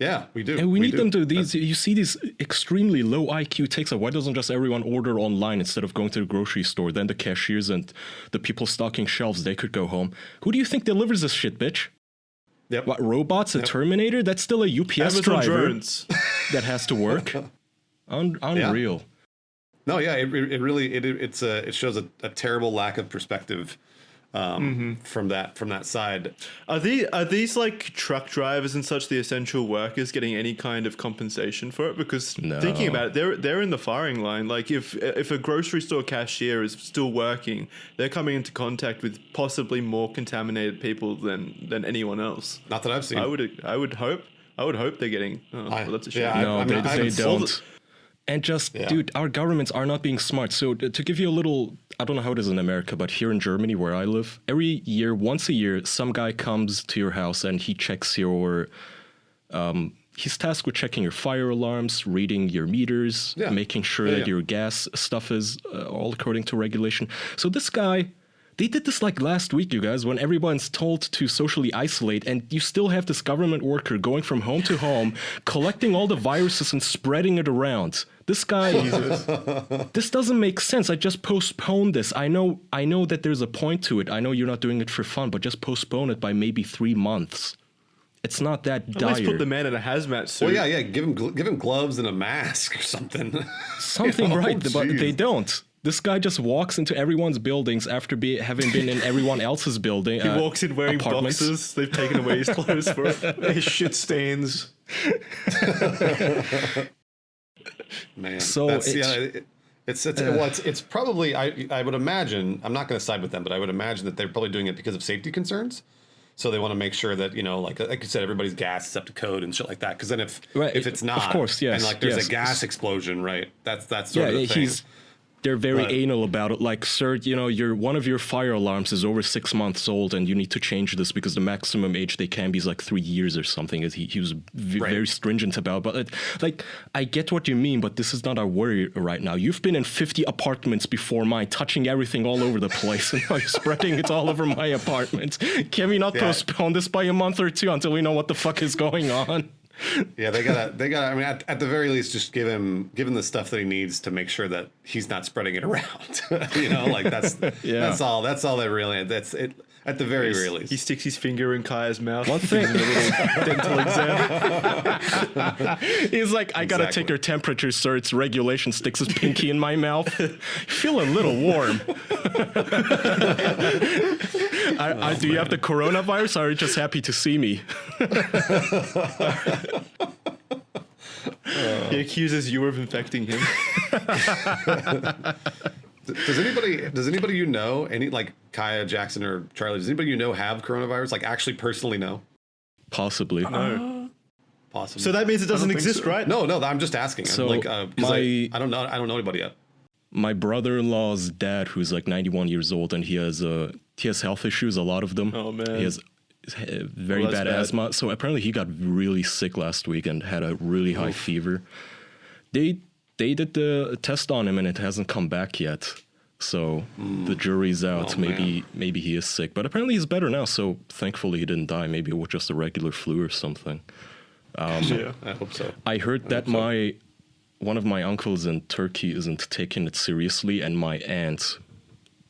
C: Yeah, we do.
D: And we need
C: do.
D: them to these. You see these extremely low IQ takes. Why doesn't just everyone order online instead of going to the grocery store? Then the cashiers and the people stocking shelves, they could go home. Who do you think delivers this shit, bitch?
C: Yep.
D: What, robots? A Terminator? That's still a UPS
B: Amazon
D: driver
B: drones.
D: that has to work. Unreal.
C: No, yeah, it shows a terrible lack of perspective from that side.
B: Are these like truck drivers and such, the essential workers, getting any kind of compensation for it? Because
D: No.
B: thinking about it, they're in the firing line. Like if a grocery store cashier is still working, they're coming into contact with possibly more contaminated people than anyone else.
C: Not that I've seen.
B: I would hope they're getting. Oh, well, that's a shame.
C: yeah,
D: No,
C: I mean, I
D: they
C: haven't
D: don't. And just, dude, our governments are not being smart. So to give you a little, I don't know how it is in America, but here in Germany where I live, every year, once a year, some guy comes to your house and he checks your, he's tasked with checking your fire alarms, reading your meters, making sure that your gas stuff is all according to regulation. So this guy, they did this like last week, you guys, when everyone's told to socially isolate, and you still have this government worker going from home to home, collecting all the viruses and spreading it around. This guy, this doesn't make sense. I just postponed this. I know that there's a point to it. I know you're not doing it for fun, but just postpone it by maybe 3 months. It's not that dire.
B: Let's put the man in a hazmat suit.
C: Well, yeah. Give him gloves and a mask or something.
D: Something right, but they don't. This guy just walks into everyone's buildings after having been in everyone else's building.
B: He walks in wearing
D: apartments.
B: boxes. They've taken away his clothes for it.
A: His shit stains.
C: Man,
D: So
C: it's probably I would imagine, I'm not going to side with them, but I would imagine that they're probably doing it because of safety concerns. So they want to make sure that, like you said, everybody's gas is up to code and shit like that. Because then if it's not,
D: of course, yes,
C: and like there's
D: yes.
C: a gas explosion, right? That's sort of the thing.
D: They're very
C: But-
D: anal about it. Like, sir, one of your fire alarms is over 6 months old, and you need to change this because the maximum age they can be is like 3 years or something. He was very stringent about. But I get what you mean, but this is not our worry right now. You've been in 50 apartments before mine, touching everything all over the place, and now you're spreading it all over my apartment. Can we not postpone this by a month or two until we know what the fuck is going on?
C: Yeah, they gotta. I mean, at the very least, just give him the stuff that he needs to make sure that he's not spreading it around. That's all. That's all they really. That's it. At the very least,
B: He sticks his finger in Kaya's mouth.
D: One thing.
B: gives him a little dental exam.
D: He's like, I gotta take your temperature, sir. It's regulation. Sticks his pinky in my mouth. Feel a little warm. Do you have the coronavirus, or are you just happy to see me?
B: He accuses you of infecting him.
C: Does anybody you know, any like Kaya, Jackson, or Charlie? Does anybody you know have coronavirus? Like actually personally know?
D: Possibly.
B: No.
C: Possibly.
B: So that means it doesn't exist, right?
C: No. I'm just asking.
D: So
C: I don't know. I don't know anybody yet.
D: My brother-in-law's dad, who's like 91 years old, and he has health issues, a lot of them.
B: Oh, man.
D: He has very bad asthma. So apparently he got really sick last week and had a really high fever. They did the test on him and it hasn't come back yet. So the jury's out.
C: Oh,
D: maybe he is sick, but apparently he's better now. So thankfully he didn't die. Maybe it was just a regular flu or something.
B: Yeah.
C: I hope so.
D: I heard that one of my uncles in Turkey isn't taking it seriously, and my aunt,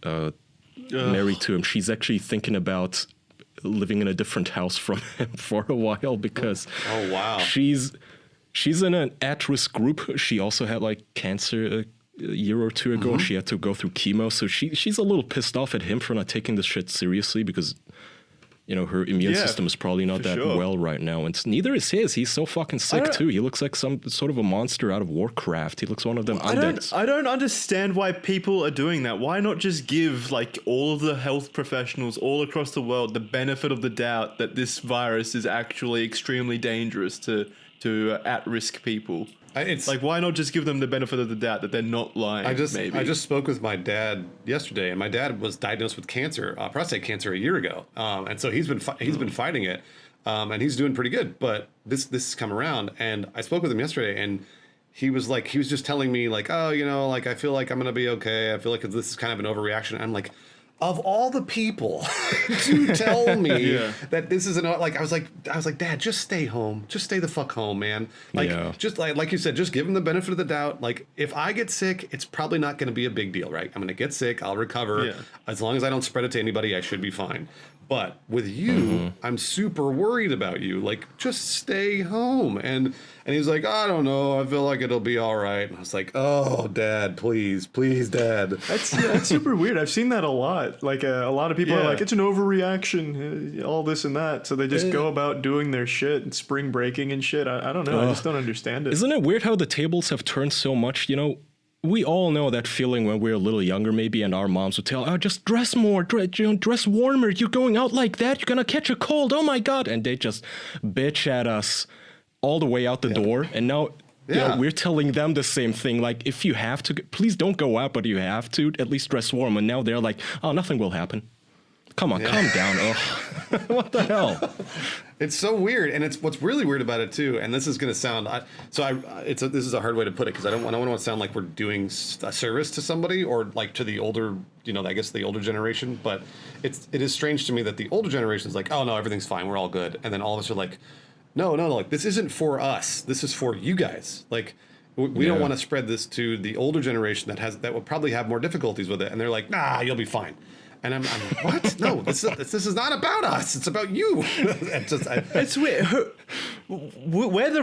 D: married to him, she's actually thinking about living in a different house from him for a while because
C: Oh wow.
D: she's in an at-risk group. She also had like cancer a year or two ago. She had to go through chemo, so she's a little pissed off at him for not taking this shit seriously because her immune system is probably not that well right now, and neither is his. He's so fucking sick too. He looks like some sort of a monster out of Warcraft. He looks one of them undeads.
B: I don't understand why people are doing that. Why not just give like all of the health professionals all across the world the benefit of the doubt that this virus is actually extremely dangerous to at-risk people?
C: It's
B: like, why not just give them the benefit of the doubt that they're not lying?
C: I just
B: maybe.
C: spoke with my dad yesterday, and my dad was diagnosed with cancer, prostate cancer, a year ago, and so he's been fighting it, and he's doing pretty good. But this has come around, and I spoke with him yesterday, and he was just telling me like, oh, like I feel like I'm gonna be okay. I feel like this is kind of an overreaction. I'm like, of all the people to tell me that this is I was like, Dad, just stay home. Just stay the fuck home, man. Just like you said, just give him the benefit of the doubt. Like, if I get sick, it's probably not going to be a big deal, right? I'm going to get sick. I'll recover. Yeah. As long as I don't spread it to anybody, I should be fine. But with you, I'm super worried about you. Like, just stay home. And he's like, I don't know. I feel like it'll be all right. And I was like, oh, Dad, please, Dad.
A: That's super weird. I've seen that a lot. Like a lot of people are
B: Yeah.
A: like, it's an overreaction, all this and that. So they just go about doing their shit and spring breaking and shit. I don't know. I just don't understand it.
D: Isn't it weird how the tables have turned so much? You know, we all know that feeling when we were a little younger, maybe, and our moms would tell, "Oh, just dress more, dress warmer. You're going out like that, you're gonna catch a cold. Oh my god!" And they just bitch at us all the way out the door. And now, you know, we're telling them the same thing. Like, if you have to, please don't go out, but you have to at least dress warm. And now they're like, "Oh, nothing will happen. Come on, calm down." Oh, what the hell?
C: It's so weird, and it's what's really weird about it too. And this is going to sound this is a hard way to put it because I don't want to sound like we're doing a service to somebody or like to the older, I guess the older generation. But it is strange to me that the older generation is like, oh no, everything's fine, we're all good, and then all of us are like, no, like this isn't for us. This is for you guys. Like we don't want to spread this to the older generation that will probably have more difficulties with it, and they're like, nah, you'll be fine. And I'm what? No, this is not about us. It's about you.
B: It's weird. We're the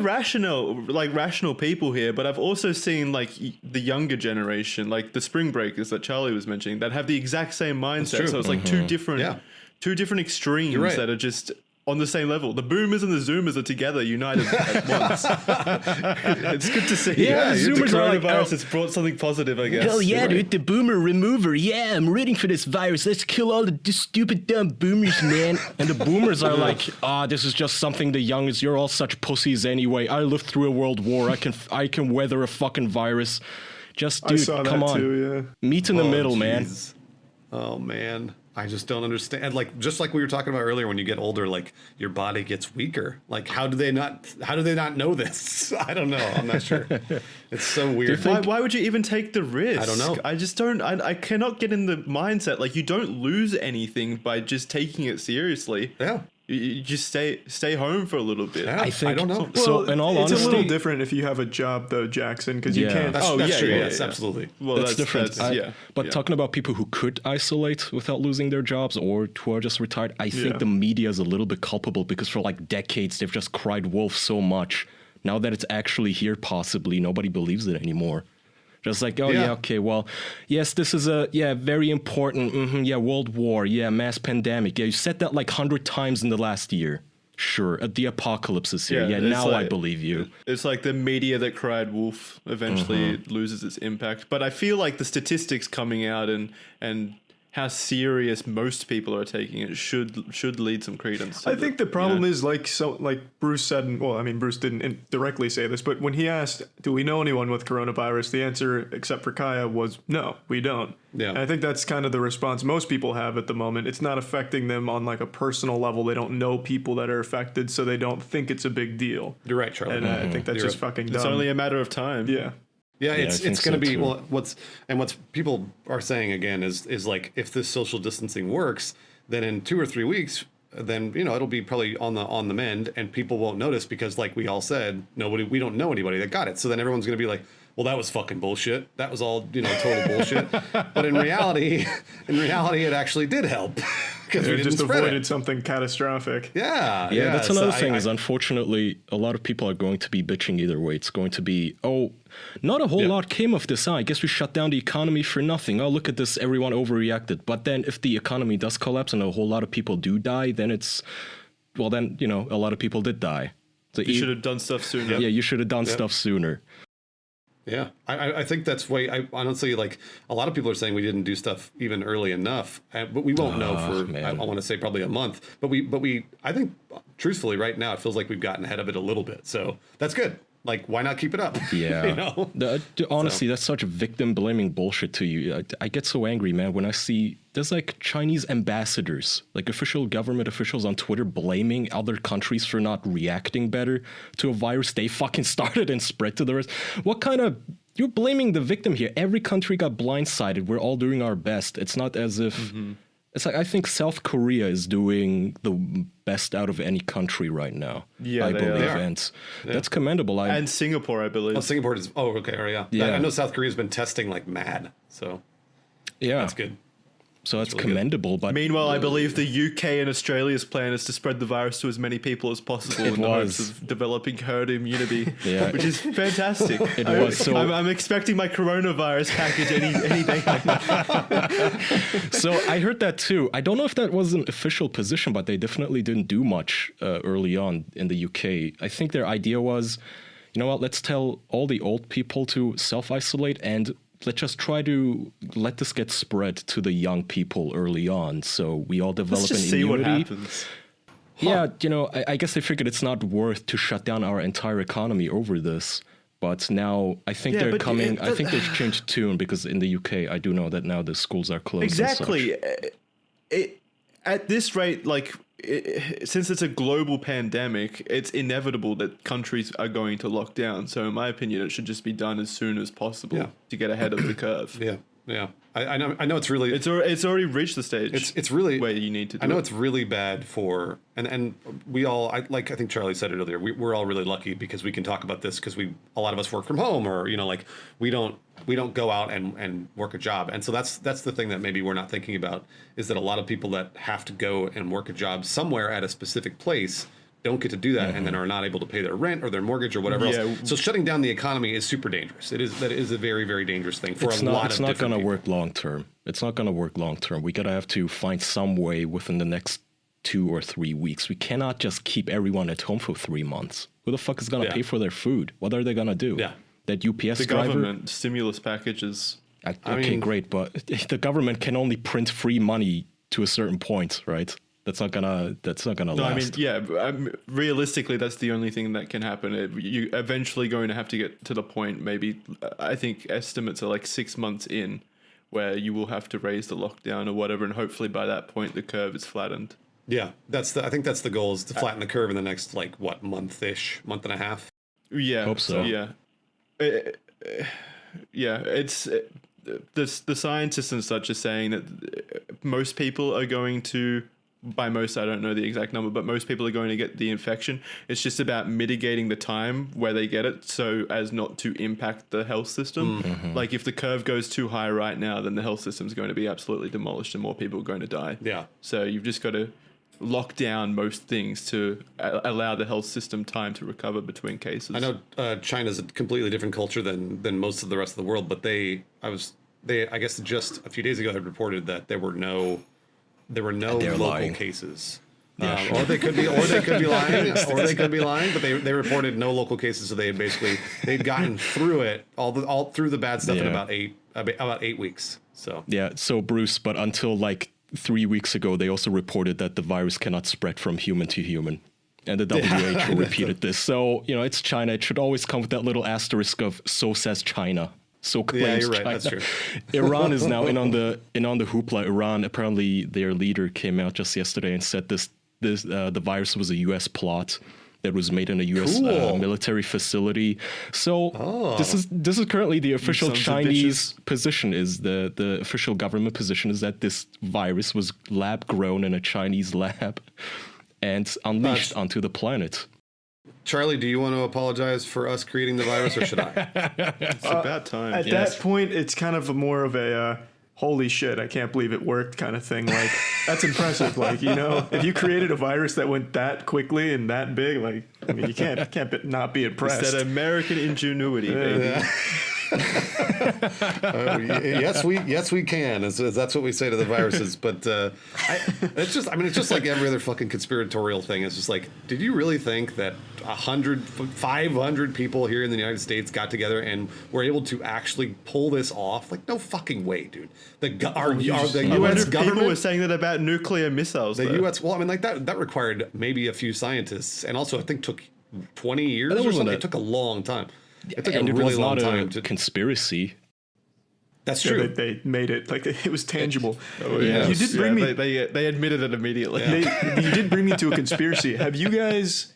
B: rational people here, but I've also seen like the younger generation, like the spring breakers that Charlie was mentioning, that have the exact same mindset. So it's like two different extremes that are just on the same level. The boomers and the zoomers are together, united at once. It's good to see.
D: Yeah,
B: the
D: zoomers are like,
B: coronavirus has brought something positive, I guess.
D: Hell yeah, dude, the boomer remover. Yeah, I'm rooting for this virus. Let's kill all the stupid dumb boomers, man. And the boomers are like, this is just something the youngest. You're all such pussies anyway. I lived through a world war. I can weather a fucking virus. Just, dude,
A: I saw
D: come
A: that
D: on.
A: too, yeah.
D: Meet in the middle, man.
C: Jeez. Oh man. I just don't understand. Like, just like we were talking about earlier, when you get older, like your body gets weaker. Like, how do they not know this? I don't know. I'm not sure. It's so weird.
B: Why would you even take the risk?
C: I don't know.
B: I just don't. I cannot get in the mindset. Like, you don't lose anything by just taking it seriously.
C: Yeah.
B: You just stay home for a little bit.
C: Yeah,
D: I think.
C: I don't know.
D: So, in all
A: it's
D: honesty,
A: a little different if you have a job, though, Jackson, because you
D: Yeah.
A: can't.
C: That's true.
B: yeah,
C: Yes,
B: yeah.
C: absolutely.
B: Well,
D: that's different. But
B: yeah.
D: talking about people who could isolate without losing their jobs or who are just retired, I think the media is a little bit culpable because for like decades they've just cried wolf so much. Now that it's actually here, possibly nobody believes it anymore. Just like, okay, well, yes, this is very important. World War, mass pandemic. Yeah, you said that like 100 times in the last year. Sure, the apocalypse is here. Yeah, now I believe you.
B: It's like the media that cried wolf eventually loses its impact. But I feel like the statistics coming out and how serious most people are taking it should lead some credence.
A: I think the problem is like Bruce said, Bruce didn't directly say this, but when he asked, do we know anyone with coronavirus? The answer, except for Kaya, was no, we don't.
C: Yeah.
A: And I think that's kind of the response most people have at the moment. It's not affecting them on like a personal level. They don't know people that are affected, so they don't think it's a big deal.
C: You're right, Charlie.
A: And I think that's
C: You're
A: just fucking dumb.
B: it's only a matter of time.
A: Yeah.
C: Yeah,
D: I
C: it's
D: think
C: going to
D: so
C: be
D: too.
C: what's people are saying again is like, if this social distancing works, then in 2 or 3 weeks, then it'll be probably on the mend, and people won't notice because, like we all said, we don't know anybody that got it. So then everyone's going to be like, well, that was fucking bullshit. That was all total bullshit. But in reality, it actually did help because we
A: They
C: didn't
A: just
C: spread
A: avoided
C: it.
A: something catastrophic.
C: Yeah,
D: That's
C: so
D: another thing is, unfortunately, a lot of people are going to be bitching either way. It's going to be, not a whole lot came of this. I guess we shut down the economy for nothing. Oh, look at this. Everyone overreacted. But then if the economy does collapse and a whole lot of people do die, then a lot of people did die. So
B: You should have done stuff sooner.
D: Yeah, you should have done stuff sooner.
C: Yeah, I think that's why. I honestly, like, a lot of people are saying we didn't do stuff even early enough, but we won't know for I want to say probably a month. But we I think truthfully right now it feels like we've gotten ahead of it a little bit. So that's good. Like, why not keep it up?
D: Yeah. Honestly, that's such victim blaming bullshit to you. I get so angry, man, when I see there's like Chinese ambassadors, like official government officials on Twitter blaming other countries for not reacting better to a virus they fucking started and spread to the rest. You're blaming the victim here. Every country got blindsided. We're all doing our best. It's not as if... It's like, I think South Korea is doing the best out of any country right now.
B: Yeah,
D: I
B: they
D: believe.
B: are.
D: And that's commendable.
B: And Singapore, I believe.
C: Oh, Singapore is. Oh, okay. Yeah.
D: Yeah.
C: I know South Korea's been testing like mad. So
D: Yeah.
C: that's good.
D: So that's commendable. But
B: Meanwhile, I believe the UK and Australia's plan is to spread the virus to as many people as possible in the hopes of developing herd immunity, which is fantastic.
D: It was. So
B: I'm expecting my coronavirus package any day.
D: So I heard that too. I don't know if that was an official position, but they definitely didn't do much early on in the UK. I think their idea was, you know what, let's tell all the old people to self-isolate and let's just try to let this get spread to the young people early on, so we all develop
B: Let's just
D: an
B: see what
D: immunity.
B: happens.
D: Yeah, you know, I guess they figured it's not worth to shut down our entire economy over this. But now I think they're coming. I think they've changed tune because in the UK, I do know that now the schools are closed.
B: Exactly. At this rate, like, since it's a global pandemic, it's inevitable that countries are going to lock down. So, in my opinion, it should just be done as soon as possible to get ahead of the curve.
C: Yeah. I know it's really
B: It's already reached the stage.
C: it's really
B: where you need to. Do
C: I know
B: it.
C: it's really bad for and we all I think Charlie said it earlier. We're all really lucky because we can talk about this because a lot of us work from home, or like we don't go out and work a job. And so that's the thing that maybe we're not thinking about, is that a lot of people that have to go and work a job somewhere at a specific place don't get to do that, and then are not able to pay their rent or their mortgage or whatever else. So shutting down the economy is super dangerous. That is a very, very dangerous thing for a lot of different people.
D: It's not going to work long term. It's not going to work long term. We gotta have to find some way within the next 2 or 3 weeks. We cannot just keep everyone at home for 3 months. Who the fuck is going to pay for their food? What are they going to do?
C: Yeah.
D: That UPS
B: the
D: driver?
B: government stimulus packages.
D: Okay, great, but the government can only print free money to a certain point, right? That's not gonna
B: No,
D: last.
B: I mean, realistically, that's the only thing that can happen. You eventually going to have to get to the point. Maybe I think estimates are like 6 months in, where you will have to raise the lockdown or whatever, and hopefully by that point the curve is flattened.
C: Yeah, I think that's the goal, is to flatten the curve in the next month and a half.
B: Yeah,
D: Hope so.
B: Yeah, it's the scientists and such are saying that most people are going to. By most, I don't know the exact number, but most people are going to get the infection. It's just about mitigating the time where they get it so as not to impact the health system.
D: Mm-hmm.
B: Like if the curve goes too high right now, then the health system is going to be absolutely demolished and more people are going to die.
C: Yeah.
B: So you've just got to lock down most things to allow the health system time to recover between cases.
C: I know China's a completely different culture than most of the rest of the world, but I guess just a few days ago had reported that there were no local
D: lying.
C: cases.
D: Yeah,
C: Or they could be lying, but they reported no local cases, so they'd gotten through it all through the bad stuff in about 8 weeks. So
D: so Bruce, but until 3 weeks ago, they also reported that the virus cannot spread from human to human. And the WHO repeated this. So, it's China. It should always come with that little asterisk of "so says China." So claims
C: you're right.
D: China.
C: That's true.
D: Iran is now in on the hoopla. Iran, apparently their leader came out just yesterday and said the virus was a U.S. plot that was made in a U.S. Military facility. So this is currently the official Chinese position. Is the official government position is that this virus was lab grown in a Chinese lab and unleashed onto the planet.
C: Charlie, do you want to apologize for us creating the virus, or should I?
B: It's about time.
A: At that point, it's kind of more of a holy shit, I can't believe it worked kind of thing. Like, that's impressive. Like, if you created a virus that went that quickly and that big, you can't not be impressed.
B: It's that American ingenuity, baby.
C: Yes, we can. That's what we say to the viruses. But it's just like every other fucking conspiratorial thing. It's just like, did you really think that 500 people here in the United States got together and were able to actually pull this off? No fucking way, dude. The U.S. government.
B: People were saying that about nuclear missiles.
C: The U.S. Well, that required maybe a few scientists, and also I think took 20 years or something. It took a long time. It took a really long time to
D: conspiracy.
C: That's true.
A: They made it it was tangible.
B: You did bring me. They admitted it immediately.
A: You did bring me to a conspiracy. Have you guys?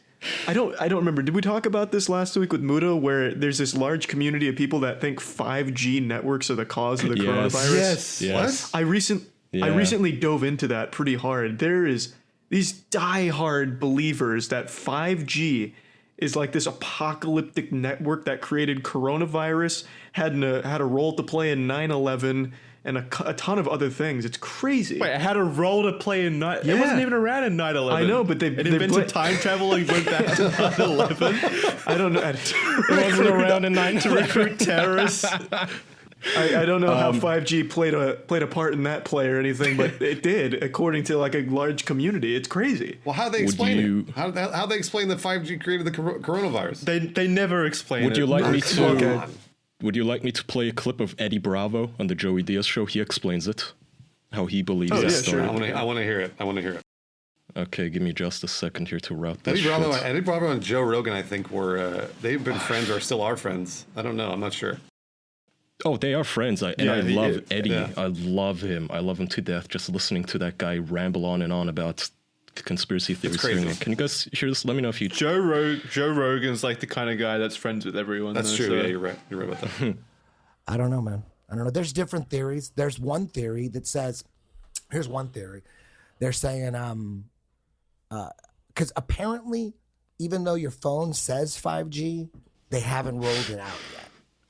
A: I don't remember. Did we talk about this last week with Muda, where there's this large community of people that think 5G networks are the cause of the coronavirus?
B: Yes.
A: What? I recently dove into that pretty hard. There is these diehard believers that 5G is like this apocalyptic network that created coronavirus, had a role to play in 9/11, and a ton of other things. It's crazy.
B: Wait, how to roll to play in night? It
A: Yeah.
B: wasn't even around in 9/11.
A: I know, but they
B: invented time travel and went back to 9/11
A: I don't know.
D: It wasn't around in 9
B: to recruit terrorists.
A: I don't know how 5G played a part in that play or anything, but it did, according to like a large community. It's crazy.
C: Well, how they explain it? How they explain that 5G created the coronavirus?
B: They never explain it.
D: Would you like me to?
A: Okay.
D: Would you like me to play a clip of Eddie Bravo on the Joey Diaz show? He explains it, how he believes
A: Oh,
D: that
A: yeah,
D: story.
A: sure.
C: I want to hear it. I want to hear it.
D: Okay, give me just a second here to route this.
C: Eddie Bravo and Joe Rogan, I think, were they've been friends or still are friends. I don't know. I'm not sure.
D: Oh, they are friends. I
B: Yeah,
D: love Eddie.
C: yeah.
D: I love him. I love him to death. Just listening to that guy ramble on and on about conspiracy theories.
C: crazy.
D: Can you guys hear this? Let me know if you.
B: Joe Rogan's like the kind of guy that's friends with everyone.
C: That's
B: though,
C: true.
B: so-
C: Yeah, you're right. You're right about that.
E: I don't know, man. I don't know. There's different theories. There's one theory that says, here's one theory. They're saying, because apparently, even though your phone says 5G, they haven't rolled it out yet.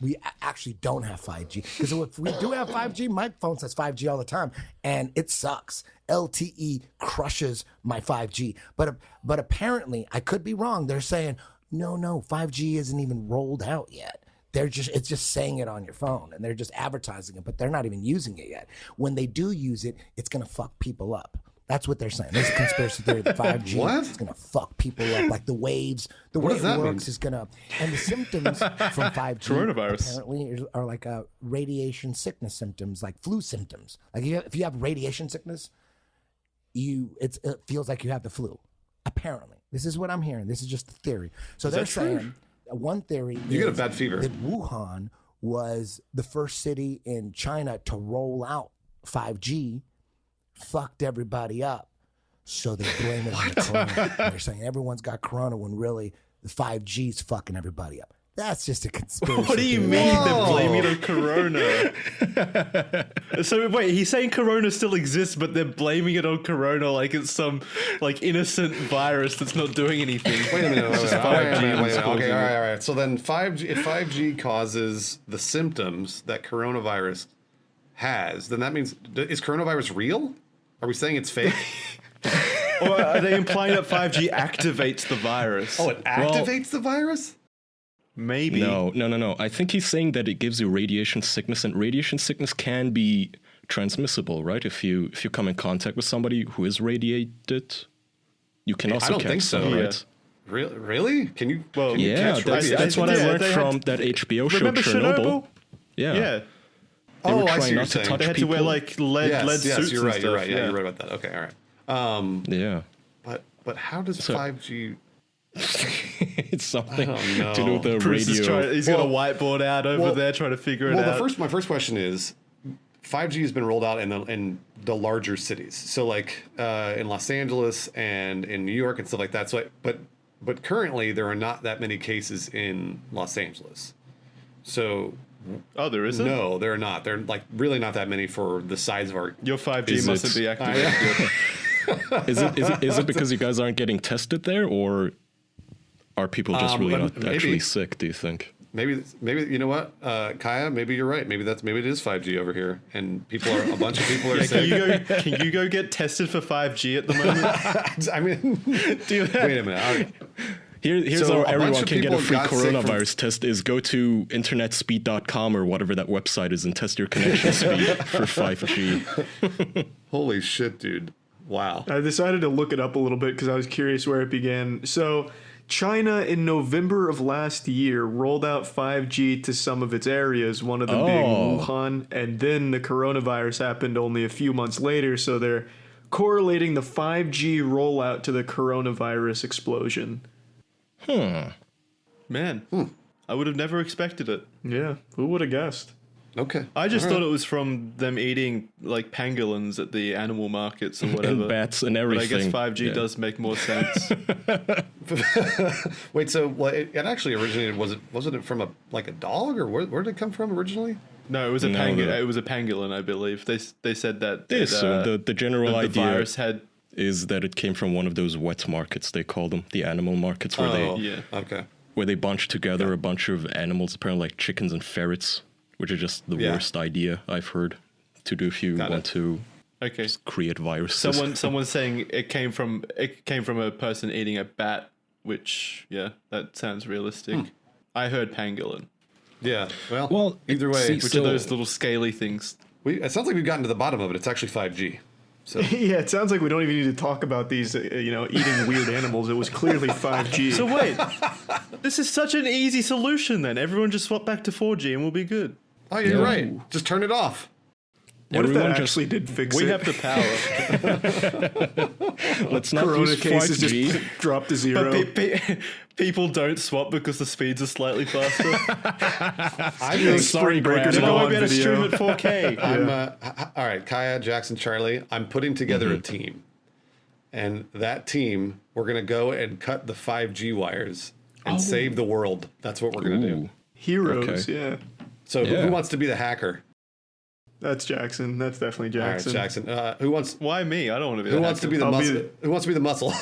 E: We actually don't have 5G. Because if we do have 5G, my phone says 5G all the time, and it sucks. LTE crushes my 5G. But apparently, I could be wrong. They're saying, no, 5G isn't even rolled out yet. It's just saying it on your phone, and they're just advertising it, but they're not even using it yet. When they do use it, it's gonna fuck people up. That's what they're saying. There's a conspiracy theory that 5G
C: What?
E: is gonna fuck people up, like the waves. The way
C: does
E: it
C: that
E: works
C: mean?
E: is gonna, and the symptoms from 5G
B: Coronavirus.
E: apparently are like radiation sickness symptoms, like flu symptoms. Like if you have radiation sickness, it feels like you have the flu. Apparently, this is what I'm hearing. This is just a theory. So they're
C: that true?
E: saying. One theory
C: You get a
E: is
C: bad fever.
E: that Wuhan was the first city in China to roll out 5G, fucked everybody up. So they blame it on the corona. They're saying everyone's got corona when really the 5G's fucking everybody up. That's just a conspiracy.
B: What do you
E: theory.
B: mean they're blaming it on Corona? So wait, he's saying Corona still exists, but they're blaming it on Corona like it's some like innocent virus that's not doing anything.
C: Wait a minute.
B: It's just
C: Wait,
B: 5G
C: wait,
B: that's
C: Okay,
B: causing
C: all
B: it.
C: right. So then 5G, if 5G causes the symptoms that coronavirus has, then that means, is coronavirus real? Are we saying it's fake?
B: Or are they implying that 5G activates the virus?
C: Oh, it activates the virus?
B: Maybe.
D: No. I think he's saying that it gives you radiation sickness, and radiation sickness can be transmissible, right? If you come in contact with somebody who is radiated, you can also
C: don't
D: catch
C: think so.
D: that,
B: Yeah.
D: right?
C: Really? Can you?
B: Well,
C: can you
D: Yeah,
C: catch
D: that's what I
B: Yeah,
D: learned
B: they had-
D: from that HBO show
B: Remember
D: Chernobyl.
B: Chernobyl?
D: Yeah.
B: Yeah.
D: They were
C: Oh, I see
D: trying
C: what you're
D: not to
C: saying.
D: touch
B: They had to wear
D: people.
B: like lead suits
C: Yes, you're right.
B: and
C: You're
B: stuff.
C: right. Yeah, you're right about that. Okay, all right.
D: Yeah.
C: But how does 5G?
D: It's something
C: I don't
D: to do with the
B: Bruce is
D: radio.
B: he's got a whiteboard out over there trying to figure it out.
C: My first question is, 5G has been rolled out in the larger cities. So like in Los Angeles and in New York and stuff like that. So but currently there are not that many cases in Los Angeles. So
B: Oh, there isn't?
C: no, there are not. They're like really not that many for the size of our.
B: Your 5G
D: Is
B: mustn't
D: it-
B: be activated.
D: Is it because you guys aren't getting tested there, or are people just really not
C: maybe.
D: actually sick? Do you think?
C: Maybe you know what, Kaya? Maybe you're right. Maybe it is 5G over here, and a bunch of people are
B: Yeah,
C: sick.
B: can you go get tested for 5G at the moment?
C: I mean, wait a minute. All right.
D: Here's
C: So
D: how
C: a bunch
D: everyone
C: of
D: can get a
C: people
D: free
C: got sick from-
D: coronavirus test is go to internetspeed.com or whatever that website is and test your connection speed for 5G.
C: Holy shit, dude! Wow.
A: I decided to look it up a little bit because I was curious where it began. So, China in November of last year rolled out 5G to some of its areas, one of them being
D: Oh.
A: Wuhan, and then the coronavirus happened only a few months later, so they're correlating the 5G rollout to the coronavirus explosion.
B: Man, I would have never expected it.
A: Yeah, who would have guessed?
C: Okay.
B: I just
C: All
B: thought
C: right.
B: it was from them eating like pangolins at the animal markets or whatever.
D: And bats and
B: But I
D: everything.
B: guess 5G
D: Yeah.
B: does make more sense.
C: Wait. So, well, it actually originated. Wasn't it from a dog, or where did it come from originally?
B: No, it was a
D: No,
B: pangolin.
D: no.
B: It was a pangolin, I believe. They said that
D: The general
B: the
D: idea
B: virus had.
D: is that it came from one of those wet markets, they call them, the animal markets, where
C: Oh,
B: Yeah.
C: Okay.
D: where they bunch together a bunch of animals, apparently like chickens and ferrets, which is just the
C: Yeah.
D: worst idea I've heard. to do if you
C: Got
D: want
C: it.
D: to
B: Okay.
D: create viruses.
B: Someone's saying it came from a person eating a bat, which that sounds realistic. I heard pangolin,
C: Yeah.
D: Well,
C: either way,
D: see,
B: which
D: So-
B: are those little scaly things.
C: it sounds like we've gotten to the bottom of it. It's actually 5G. So
A: Yeah, it sounds like we don't even need to talk about these, eating weird animals. It was clearly 5G.
B: So wait, this is such an easy solution. Then everyone just swap back to 4G and we'll be good.
C: oh, you're
D: Yeah.
C: right. Just turn it off.
A: what if that
D: everyone just-
A: actually did fix
B: We
A: it?
B: have the power.
D: let's not
A: Corona
D: use
A: cases
D: 5G.
A: just dropped to zero.
B: But people don't swap because the speeds are slightly faster.
C: I think
D: Sorry,
A: breakers
B: Then I
A: go
B: won't
A: on
B: be able to
A: video.
B: stream at 4K.
C: I'm all right, Kaya, Jackson, Charlie. I'm putting together a team, and that team we're gonna go and cut the 5G wires and save the world. That's what we're gonna do.
D: Ooh.
A: Heroes,
D: Okay.
A: yeah.
C: So
D: Yeah.
C: who wants to be the hacker?
A: That's Jackson. That's definitely
C: All right,
A: Jackson.
C: Jackson. Who wants?
B: Why me? I don't want to be.
C: Who
B: the
C: wants to be
B: hacker.
C: the
A: I'll be
C: muscle? Who wants to be the muscle?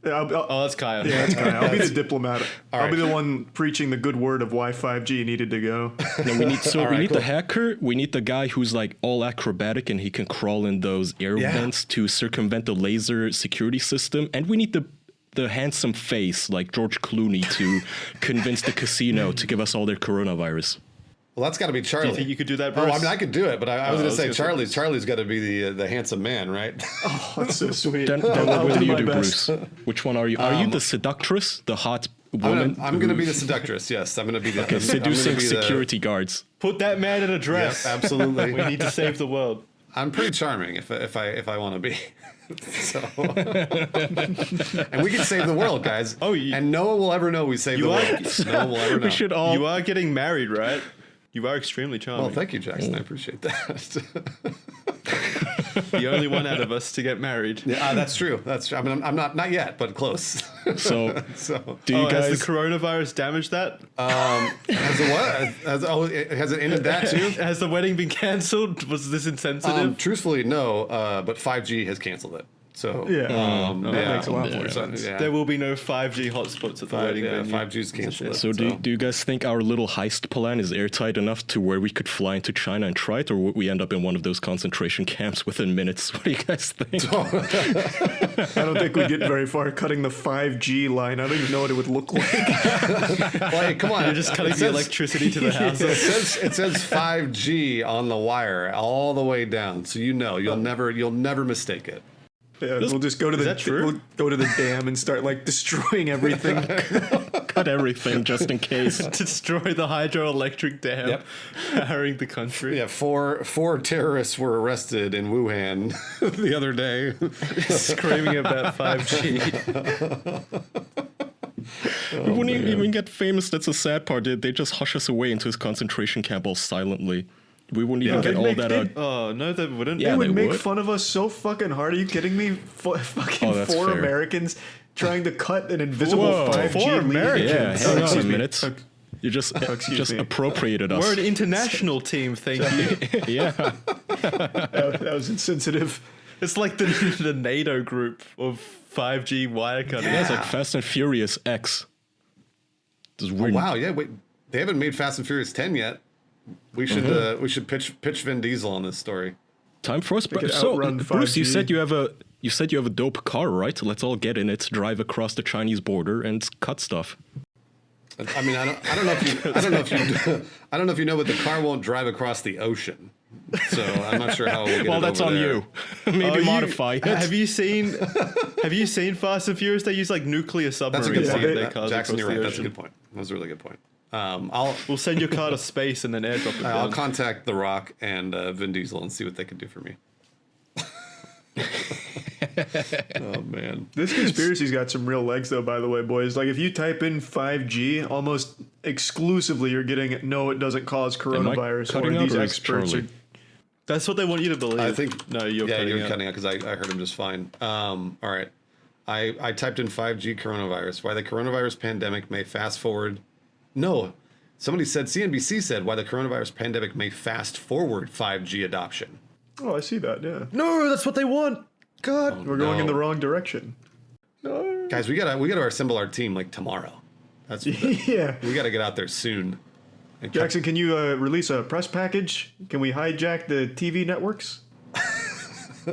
A: Yeah,
B: Oh, that's Kaya.
A: yeah, that's fine. I'll be the diplomat. I'll be
C: right.
A: the one preaching the good word of why 5G needed to go.
D: No, we need
C: Alright,
D: the
C: cool.
D: hacker. We need the guy who's like all acrobatic and he can crawl in those air
C: Yeah.
D: vents to circumvent the laser security system. And we need the handsome face like George Clooney to convince the casino to give us all their coronavirus.
C: Well, that's got to be Charlie.
B: Do you think you could do that,
C: Oh,
B: Bruce?
C: I mean, I could do it, but I was
B: I
C: going to
B: was
C: say
B: gonna say-
C: Charlie's. Charlie's got to be the handsome man, right?
A: That's so sweet.
D: Then
A: I'll
D: what will
A: do
D: you
A: my
D: do,
A: best.
D: Bruce? Which one are you? Are you the seductress, the hot woman?
C: I'm going to be the seductress. Yes, I'm going to be the
D: seducing
C: I'm gonna be the-
D: security guards.
B: Put that man in a dress.
C: Yep, absolutely.
B: We need to save the world.
C: I'm pretty charming if I want to be. So, and we can save the world, guys.
B: Oh,
C: and no one will ever know we saved the
B: You are-
C: world. No one will ever know.
D: We should all.
B: You are getting married, right? You are extremely charming.
C: Well, thank you, Jackson. I appreciate that.
B: The only one out of us to get married.
C: Yeah, that's true. That's true. I mean, I'm not yet, but close.
D: So,
C: So
D: do you
B: Has
D: guys?
B: the coronavirus damaged that?
C: has it what? Has it ended that too?
B: Has the wedding been cancelled? Was this insensitive?
C: Truthfully, no. But 5G has canceled it. So
A: Yeah. That makes a lot more
C: So,
A: sense.
C: yeah.
B: There will be no 5G hotspots at the wedding venue.
C: 5G's canceled it.
D: So do you guys think our little heist plan is airtight enough to where we could fly into China and try it, or would we end up in one of those concentration camps within minutes? What do you guys think?
A: I don't think we'd get very far cutting the 5G line. I don't even know what it would look like.
C: Well, hey, come on.
B: You're just cutting the electricity to the house.
C: It says 5G on the wire all the way down, so you'll never mistake it.
A: Yeah, we'll just go to the
B: that true?
A: We'll go to the dam and start like destroying everything.
D: Cut everything just in case.
B: Destroy the hydroelectric dam
C: Yep.
B: powering the country.
C: Yeah, four terrorists were arrested in Wuhan the other day.
B: Screaming about 5G.
D: We wouldn't even get famous. That's the sad part. They just hush us away into his concentration camp all silently. We wouldn't even get
A: they'd
D: all
A: make-
D: that
A: they'd-
D: out.
B: Oh, no, they wouldn't.
D: Yeah,
A: They would
D: they
A: make
D: would.
A: fun of us so fucking hard. Are you kidding me? Fucking
D: Oh, that's
A: 4
D: fair.
A: Americans trying to cut an invisible
D: Whoa,
A: 5G
B: 4
A: lead.
B: Americans?
D: Yeah,
A: Oh,
D: hang on a
A: excuse me.
D: minute. You just
A: excuse me.
D: appropriated us.
B: We're an international team, thank you.
D: Yeah.
A: That was insensitive.
B: It's like the NATO group of 5G wire cutting.
D: Yeah, it's like Fast and Furious X. Just
C: Oh,
D: weird.
C: wow, yeah, wait, they haven't made Fast and Furious 10 yet. We should pitch Vin Diesel on this story.
D: Time for us.
A: could
D: So,
A: outrun
D: Bruce, you
A: 5G.
D: said you have a dope car, right? Let's all get in it, drive across the Chinese border, and cut stuff.
C: I mean, I don't know if you know, but the car won't drive across the ocean. So I'm not sure how we'll get
D: Well,
C: it
D: that's
C: over
D: on
C: there.
D: you. Maybe modify it.
B: Have you seen Fast and Furious? They use like nuclear
C: That's a
B: submarines
C: good
B: to
C: point.
B: get their cars
C: Jackson,
B: across
C: you're
B: the
C: right. That's a
B: ocean.
C: good point. That was a really good point.
B: We'll send your car to space and then airdrop it
C: I'll
B: down.
C: contact The Rock and Vin Diesel and see what they can do for me. Oh man,
A: This conspiracy's got some real legs, though, by the way, boys. Like, if you type in 5G, almost exclusively you're getting, no, it doesn't cause coronavirus.
D: cutting
A: Or
D: out
A: these
D: or is
A: experts
D: Charlie?
A: are.
B: That's what they want you to believe.
C: I think
B: no, you're
C: yeah,
B: cutting
C: you're
B: out.
C: cutting out because I heard him just fine. All right, I typed in 5G coronavirus. Why the coronavirus pandemic may fast forward. No, somebody said CNBC said why the coronavirus pandemic may fast forward 5G adoption.
A: Oh, I see that, yeah.
B: No, that's what they want. God.
A: We're going in the
C: no.
A: wrong direction.
C: Guys, we gotta assemble our team like tomorrow. That's
A: Yeah.
C: we gotta get out there soon.
A: Jackson, can you release a press package? Can we hijack the TV networks?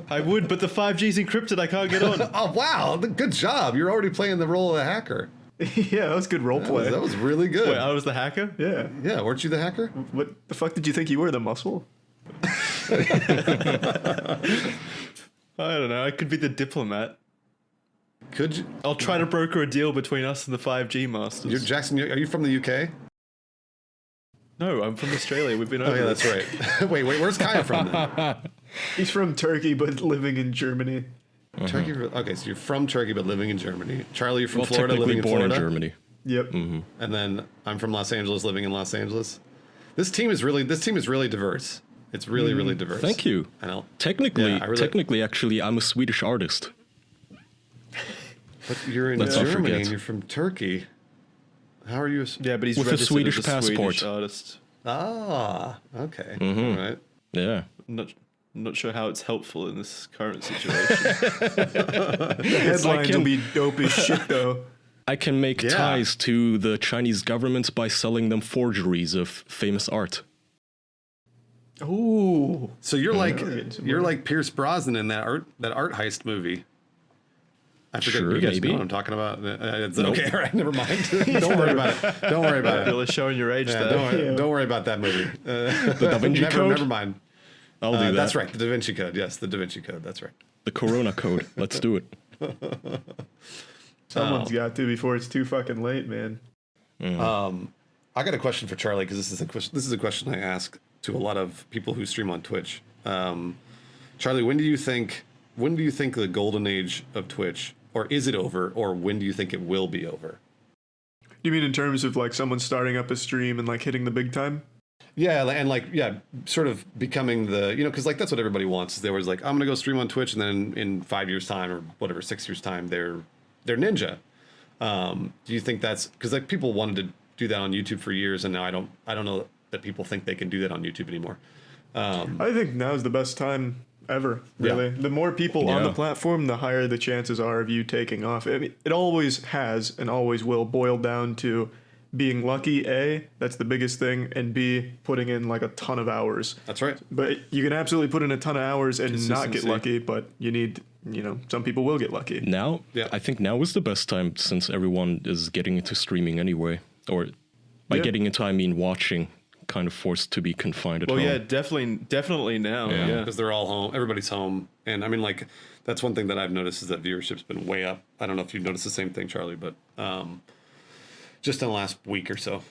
B: I would, but the 5G's encrypted. I can't get on.
C: Oh wow, good job! You're already playing the role of a hacker.
A: Yeah, that was good role play.
C: That was really good.
B: Wait, I was the hacker?
A: Yeah.
C: Yeah, weren't you the hacker?
A: What the fuck did you think you were, the muscle?
B: I don't know. I could be the diplomat.
C: Could you?
B: I'll try to broker a deal between us and the 5G masters.
C: Jackson, are you from the UK?
B: No, I'm from Australia. We've been over.
C: Oh yeah,
B: this.
C: that's right. wait, where's Kaya from then?
A: He's from Turkey, but living in Germany.
C: Turkey. Okay, so you're from Turkey but living in Germany. Charlie, you're from
D: Well,
C: Florida,
D: technically
C: living in
D: born
C: Florida.
D: in Germany.
A: Yep.
C: And then I'm from Los Angeles, living in Los Angeles. This team is really diverse. It's really diverse.
D: Thank you.
C: I know.
D: Technically,
C: Yeah, I really-
D: technically, actually, I'm a Swedish artist.
C: But you're in
D: Let's not
C: Germany
D: forget.
C: and you're from Turkey. How are you?
B: Yeah, but he's
D: With a
B: registered
D: Swedish
B: as a Swedish
D: passport.
B: artist.
C: Ah, okay. All right.
D: Yeah.
B: Not sure how it's helpful in this current situation.
A: The headlines will be dope as shit, though.
D: I can make
C: Yeah.
D: ties to the Chinese government by selling them forgeries of famous art.
A: Ooh.
C: So you're
A: getting somewhere.
C: like Pierce Brosnan in that art heist movie. I forget.
D: Sure,
C: you guys
D: maybe.
C: know what I'm talking about. It's okay. All right. Never mind. Don't worry about it. Don't worry about it.
B: Really showing your age
C: Yeah,
B: there.
C: don't worry about that movie.
D: The Da Vinci
C: never,
D: Code?
C: never mind.
D: I'll do that.
C: That's right. The Da Vinci Code. Yes, the Da Vinci Code. That's right.
D: The Corona Code. Let's do it.
A: Someone's got to before it's too fucking late, man.
C: I got a question for Charlie because this is a question I ask to a lot of people who stream on Twitch. Charlie, when do you think the golden age of Twitch, or is it over, or when do you think it will be over?
A: You mean in terms of like someone starting up a stream and like hitting the big time?
C: Yeah, and sort of becoming the, because like that's what everybody wants. Is they always like, I'm gonna go stream on Twitch, and then in 5 years time or whatever, 6 years time, they're ninja. Do you think that's because like people wanted to do that on YouTube for years, and now I don't know that people think they can do that on YouTube anymore.
A: I think now's the best time ever, really.
C: Yeah.
A: The more people on the
D: Yeah.
A: platform, the higher the chances are of you taking off. I mean, it always has and always will boil down to being lucky, A, that's the biggest thing, and B, putting in like a ton of hours.
C: That's right.
A: But you can absolutely put in a ton of hours and not get
B: Consistency.
A: lucky, but you need, some people will get lucky.
D: Now,
C: Yeah.
D: I think now is the best time since everyone is getting into streaming anyway. Or by
A: Yeah.
D: getting into, I mean watching, kind of forced to be confined at
B: Well,
D: home.
B: yeah, definitely now.
D: Yeah.
B: Yeah.
C: Because they're all home, everybody's home, and I mean, like, that's one thing that I've noticed is that viewership's been way up. I don't know if you've noticed the same thing, Charlie, but just in the last week or so.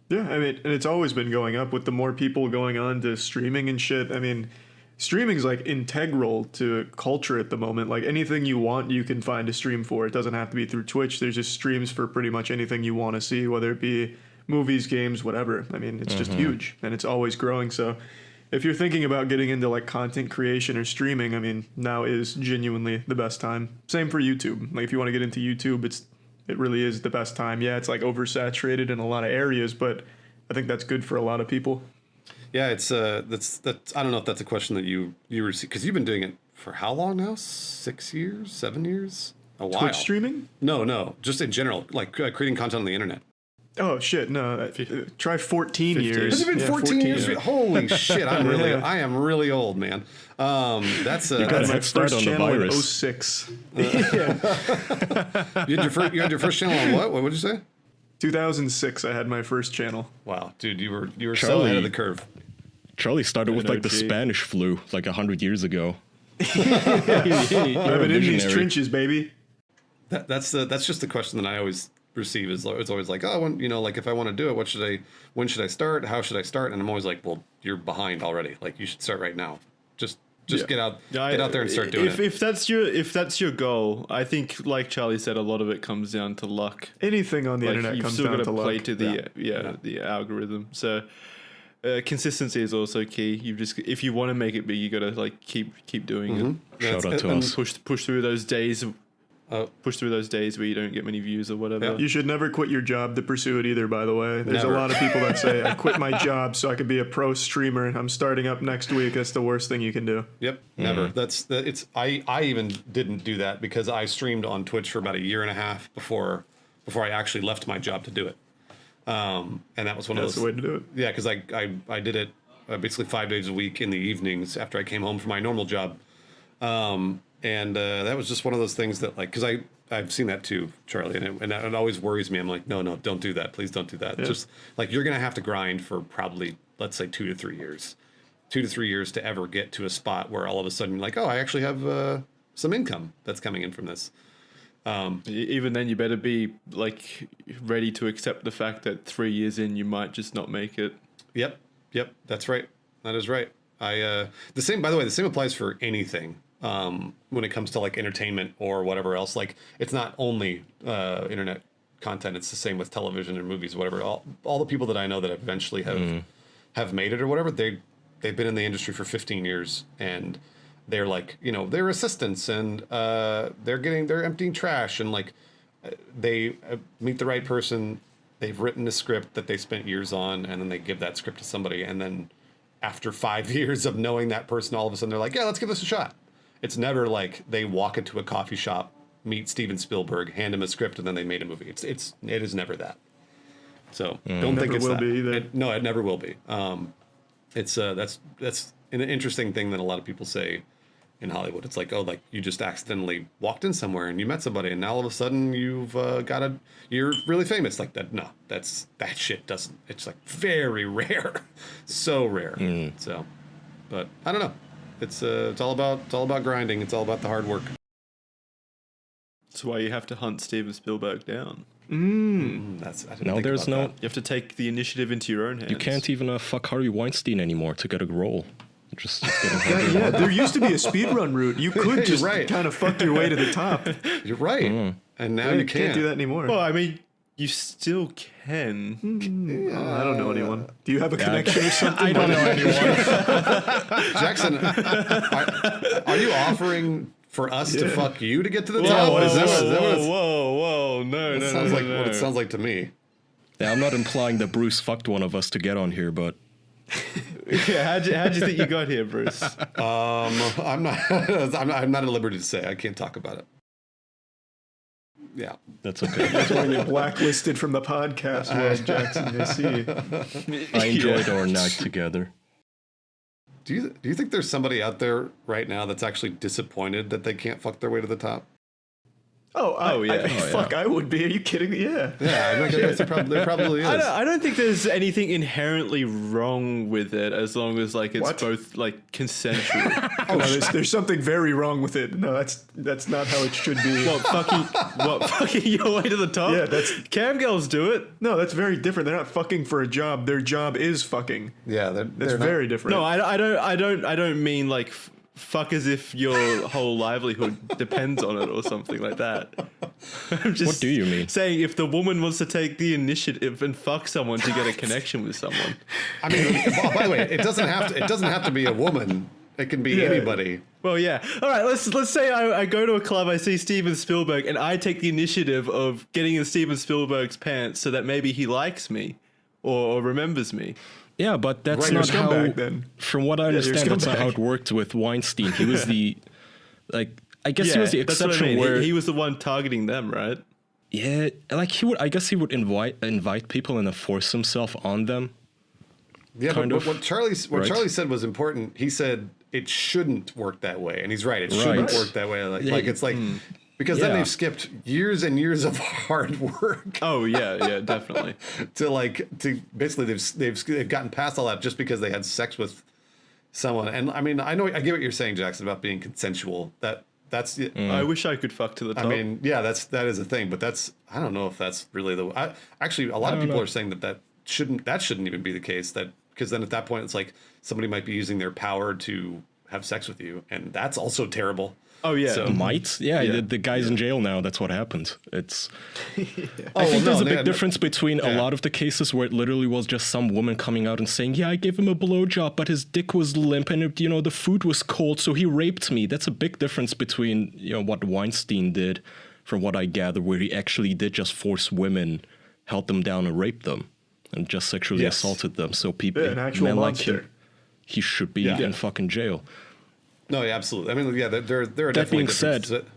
A: Yeah, I mean, and it's always been going up with the more people going on to streaming and shit. I mean, streaming's like integral to culture at the moment. Like anything you want, you can find a stream for. It doesn't have to be through Twitch. There's just streams for pretty much anything you want to see, whether it be movies, games, whatever. I mean, it's just huge and it's always growing. So if you're thinking about getting into like content creation or streaming, I mean, now is genuinely the best time. Same for YouTube. Like if you want to get into YouTube, it really is the best time. Yeah, it's like oversaturated in a lot of areas, but I think that's good for a lot of people.
C: Yeah, it's that's I don't know if that's a question that you receive because you've been doing it for how long now? 6 years, 7 years, a while.
A: Twitch streaming?
C: No, just in general, like creating content on the internet.
A: Oh shit, no. Try 14 years.
C: Has it been
A: Yeah,
C: 14 years?
A: yeah.
C: Holy shit, I am really old, man. That's
D: got
A: I had
D: a
A: my
D: head start
A: first
D: on the
A: channel in
D: virus.
A: 06.
C: you had your first channel on what? What would you say?
A: 2006, I had my first channel.
C: Wow, dude, you were so
D: Charlie.
C: ahead of the curve.
D: Charlie started with like the
B: OG.
D: Spanish flu like 100 years ago.
A: I've been in these
D: visionary.
A: trenches, baby.
C: That's just the question that I always receive is it's always like, oh, like if I want to do it, when should I start? How should I start? And I'm always like, well, you're behind already. Like you should start right now. Just
A: Yeah.
C: get out there and start doing it.
B: If that's your goal, I think like Charlie said, a lot of it comes down to luck.
A: Anything on the
B: Like
A: internet
B: you've
A: comes
B: still
A: down
B: got
A: to
B: to play
A: luck.
B: to the algorithm. So consistency is also key. If you want to make it big, you got to like keep doing it.
D: Shout out to
C: and
D: us.
B: Push through those days. Push through those days where you don't get many views or whatever.
C: Yeah.
A: You should never quit your job to pursue it either, by the way. There's
C: Never.
A: a lot of people that say, I quit my job so I could be a pro streamer. I'm starting up next week. That's the worst thing you can do.
C: Yep, never. I even didn't do that because I streamed on Twitch for about a year and a half before I actually left my job to do it. And that was one of
A: That's
C: those.
A: the way to do it.
C: Yeah, because I did it basically 5 days a week in the evenings after I came home from my normal job. And that was just one of those things that, like, because I've seen that too, Charlie, and it always worries me. I'm like, no, don't do that. Please don't do that.
A: Yeah.
C: Just like, you're going to have to grind for probably, let's say 2 to 3 years. 2 to 3 years to ever get to a spot where all of a sudden you're like, oh, I actually have some income that's coming in from this.
B: Even then, you better be like ready to accept the fact that 3 years in, you might just not make it.
C: Yep, that's right. That is right. By the way, the same applies for anything. When it comes to like entertainment or whatever else, like it's not only internet content. It's the same with television and movies, whatever. All the people that I know that eventually have made it or whatever, they've been in the industry for 15 years, and they're like, they're assistants, and they're emptying trash, and like they meet the right person. They've written a script that they spent years on, and then they give that script to somebody, and then after 5 years of knowing that person, all of a sudden they're like, yeah, let's give this a shot. It's never like they walk into a coffee shop, meet Steven Spielberg, hand him a script, and then they made a movie. It is never that. So don't think it's
A: will
C: that.
A: be either.
C: No, it never will be. It's that's an interesting thing that a lot of people say in Hollywood. It's like, oh, like you just accidentally walked in somewhere and you met somebody, and now all of a sudden you've you're really famous. Like that. No, that shit doesn't. It's like very rare, so rare. So, but I don't know. It's all about grinding. It's all about the hard work.
B: That's why you have to hunt Steven Spielberg down.
C: I didn't think
D: there's
C: about
D: no.
C: that.
B: You have to take the initiative into your own hands.
D: You can't even fuck Harvey Weinstein anymore to get a role. Just getting harder.
A: Yeah, there used to be a speedrun route. You could
C: You're
A: just
C: right.
A: kind of fuck your way to the top.
C: You're right. And now you
A: can't do that anymore.
B: Well, I mean, you still can.
A: I don't know anyone. Do you have a connection or something?
D: I don't know anyone.
C: Jackson, are you offering for us to fuck you to get to the top?
B: Whoa,
C: Is that what
B: whoa, no,
C: it sounds like? What it sounds like to me.
D: Yeah, I'm not implying that Bruce fucked one of us to get on here, but
B: Yeah, how'd you think you got here, Bruce?
C: I'm not at liberty to say. I can't talk about it. Yeah.
D: that's okay.
A: That's why you're blacklisted from the podcast world, Jackson. I see.
D: I enjoyed our night together.
C: Do you think there's somebody out there right now that's actually disappointed that they can't fuck their way to the top?
A: Fuck, I would be. Are you kidding me? Yeah.
C: Yeah, I guess there probably is.
B: I don't think there's anything inherently wrong with it, as long as like it's
A: What?
B: both like consensual.
A: No, there's something very wrong with it. No, that's not how it should be.
B: What fucking your way to the top?
A: Yeah, that's-
B: cam girls do it.
A: No, that's very different. They're not fucking for a job. Their job is fucking.
C: Yeah,
A: That's very different.
B: No, I don't mean like fuck as if your whole livelihood depends on it or something like that. I'm just
D: What do you mean?
B: saying if the woman wants to take the initiative and fuck someone to get a connection with someone.
C: I mean, by the way, it doesn't have to be a woman. It can be anybody.
B: Well, yeah. All right. Let's say I go to a club, I see Steven Spielberg, and I take the initiative of getting in Steven Spielberg's pants so that maybe he likes me or remembers me.
D: Yeah, but that's
A: Right, you're
D: not
A: a
D: how.
A: scumbag, then.
D: From what I
A: you're a
D: understand, that's not how
A: scumbag.
D: it worked with Weinstein. He was the, like, I guess he was the
B: that's what I
D: exception
B: mean.
D: where
B: He was the one targeting them, right?
D: yeah, like he would. I guess he would invite people and force himself on them.
C: Yeah,
D: Kind
C: but
D: of,
C: what Charlie
D: right?
C: said was important. He said it shouldn't work that way, and he's right. It
D: Right.
C: shouldn't work that way. Like it's like because then
D: Yeah.
C: they've skipped years and years of hard work
B: Oh yeah, definitely.
C: to basically they've gotten past all that just because they had sex with someone. And I mean, I get what you're saying, Jackson, about being consensual. That's
B: I wish I could fuck to the top.
C: I mean, yeah, that is a thing, but I don't know if that's really actually a lot of people are saying that shouldn't even be the case, that because then at that point it's like somebody might be using their power to have sex with you, and that's also terrible.
B: oh yeah.
C: So-
D: Might? Yeah,
B: Yeah.
D: the guy's in jail now. That's what happened. It's. I
C: well,
D: think there's
C: no,
D: a big
C: no.
D: difference between a
C: Yeah.
D: lot of the cases where it literally was just some woman coming out and saying, "Yeah, I gave him a blowjob, but his dick was limp, and the food was cold, so he raped me." That's a big difference between what Weinstein did, from what I gather, where he actually did just force women, held them down, and raped them, and just sexually
C: Yes.
D: assaulted them. So people,
A: Yeah, an actual
D: men like
A: monster.
D: him, he should be
C: Yeah.
D: in fucking jail.
C: No, yeah, absolutely. I mean, yeah, there are
D: That
C: definitely
D: being said,
C: differences.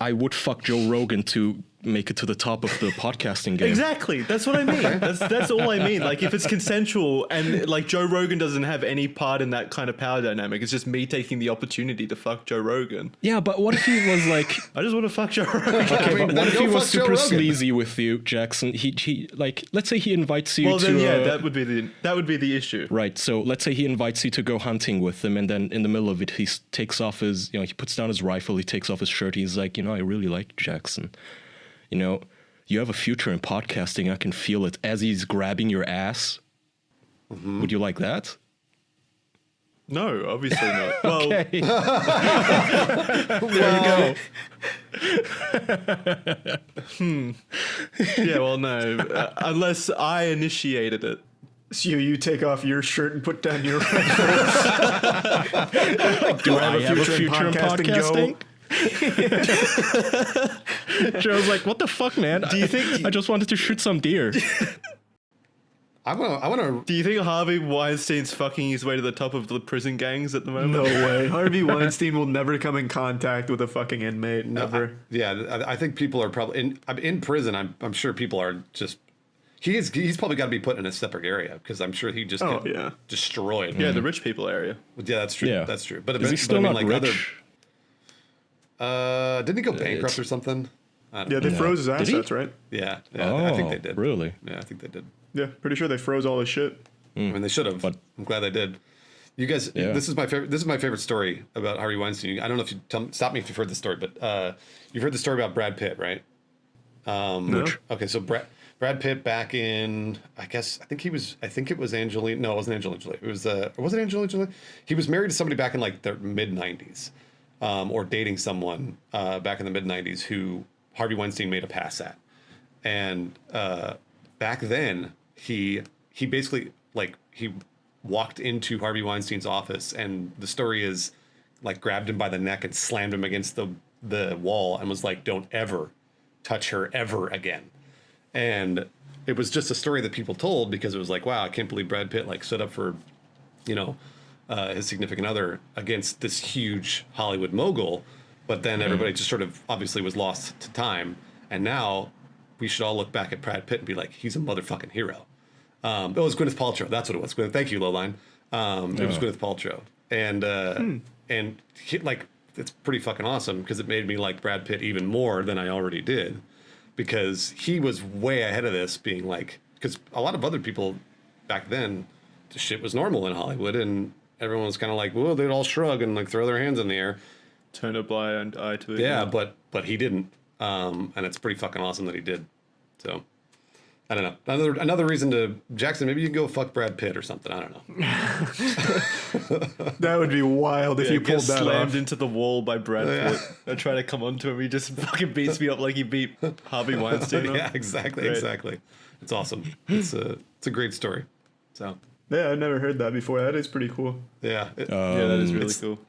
D: I would fuck Joe Rogan to make it to the top of the podcasting game.
B: Exactly. That's what I mean. That's all I mean. Like, if it's consensual and like Joe Rogan doesn't have any part in that kind of power dynamic, it's just me taking the opportunity to fuck Joe Rogan.
D: Yeah, but what if he was like,
B: I just want to fuck Joe Rogan.
D: okay, but
C: then
D: what if
C: go
D: he was
C: fuck Joe
D: super
C: Rogan.
D: sleazy with you, Jackson? He like, let's say he invites you
B: Well,
D: to
B: then yeah, that would be the issue.
D: right. So let's say he invites you to go hunting with him, and then in the middle of it, he takes off his, he puts down his rifle, he takes off his shirt, he's like, I really like Jackson. You have a future in podcasting. I can feel it as he's grabbing your ass. Mm-hmm. Would you like that?
B: No, obviously not. Well,
D: Okay.
B: yeah, well, no, unless I initiated it.
A: So you take off your shirt and put down your rifle.
D: Do I have a future in podcasting? Joe's like, what the fuck, man?
B: Do you think?
D: I just wanted to shoot some deer.
C: I want to.
B: Do you think Harvey Weinstein's fucking his way to the top of the prison gangs at the moment?
A: No way. Harvey Weinstein will never come in contact with a fucking inmate. Never.
C: I think people are probably in prison. I'm sure people are just. He's probably got to be put in a separate area because I'm sure he just get destroyed.
B: Yeah, the rich people area.
C: Yeah, that's true.
D: Yeah.
C: That's true. But
D: Is he still not rich?
C: Didn't he go bankrupt or something? I don't
A: Yeah, they
C: know.
A: froze his
D: Did he?
A: assets, right?
C: Yeah,
D: Oh,
C: I think they did.
D: Really?
C: Yeah, I think they did.
A: Yeah, pretty sure they froze all his shit.
C: I mean, they should have.
D: But-
C: I'm glad they did. You guys,
D: Yeah.
C: this is my favorite story about Harvey Weinstein. I don't know if you stop me if you've heard the story, but you've heard the story about Brad Pitt, right?
A: No?
C: Okay, so Brad Pitt back in, I think it was Angelina. No, it wasn't Angelina Jolie. It was, was it Angelina Jolie? He was married to somebody back in like the mid 90s, or dating someone back in the mid 90s who Harvey Weinstein made a pass at. And back then, he basically, like, he walked into Harvey Weinstein's office, and the story is, like, grabbed him by the neck and slammed him against the wall and was like, don't ever touch her ever again. And it was just a story that people told because it was like, wow, I can't believe Brad Pitt like stood up for, his significant other against this huge Hollywood mogul. But then everybody just sort of obviously was lost to time. And now we should all look back at Brad Pitt and be like, he's a motherfucking hero. It was Gwyneth Paltrow. That's what it was. Thank you, Lowline. It was Gwyneth Paltrow. And he, like, it's pretty fucking awesome because it made me like Brad Pitt even more than I already did. Because he was way ahead of this, being like, because a lot of other people back then, the shit was normal in Hollywood, and everyone was kind of like, well, they'd all shrug and like throw their hands in the air.
B: Turn a blind eye to it.
C: Yeah, but he didn't, and it's pretty fucking awesome that he did. So I don't know. Another reason to Jackson, maybe you can go fuck Brad Pitt or something. I don't know.
A: That would be wild if you
B: get
A: pulled that
B: slammed
A: off.
B: into the wall by Brad Pitt. I try to come onto him. He just fucking beats me up like he beat Harvey Weinstein up.
C: Yeah, exactly.
B: Great.
C: Exactly. It's awesome. It's a great story. So
A: Yeah, I've never heard that before. That is pretty cool.
C: yeah.
B: Yeah, that is really
C: it's-
B: cool.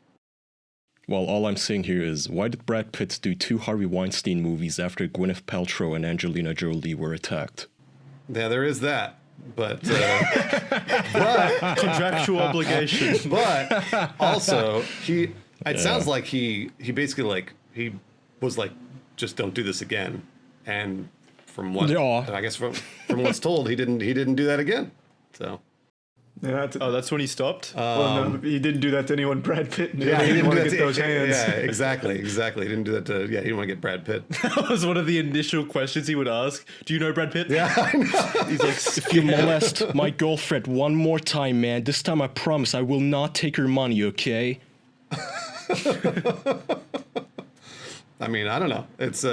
D: Well, all I'm saying here is, why did Brad Pitt do 2 Harvey Weinstein movies after Gwyneth Paltrow and Angelina Jolie were attacked?
C: Yeah, there is that. But
B: Contractual obligation.
C: but also it sounds like he basically like he was like, just don't do this again. And from what I guess from what's told, he didn't do that again. So
A: Yeah,
B: That's when he stopped?
A: well, no, he didn't do that to anyone. Brad Pitt.
C: yeah, he didn't
A: want
C: do
A: to
C: that
A: get those hands.
C: Yeah, exactly. He didn't do that to he didn't want to get Brad Pitt.
B: That was one of the initial questions he would ask. Do you know Brad Pitt?
C: Yeah, I know.
B: He's like,
D: If you molest my girlfriend one more time, man, this time I promise I will not take her money, okay?
C: I mean, I don't know. It's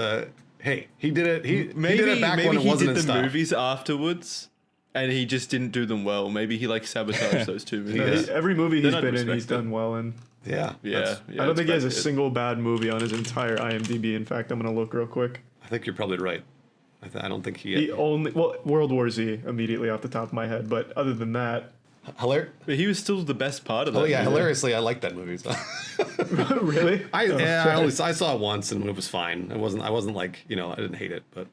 C: hey, he did it. He
B: maybe
C: did it back when it
B: he
C: wasn't
B: did
C: in
B: the
C: style.
B: movies afterwards, and he just didn't do them well. Maybe he like sabotaged those 2
A: Yeah,
B: movies.
A: every movie he's
B: Then I'd
A: been in, he's
B: respect it.
A: done well in.
C: Yeah,
B: Yeah,
A: I don't think he has a
B: it's Brad Pitt.
A: single bad movie on his entire IMDb. In fact, I'm gonna look real quick.
C: I think you're probably right. I don't think
A: He only World War Z immediately off the top of my head, but other than that,
B: But he was still the best part of that.
C: Oh yeah,
B: movie.
C: hilariously, I like that movie. So.
A: really?
C: I saw it once and it was fine. I wasn't like, I didn't hate it, but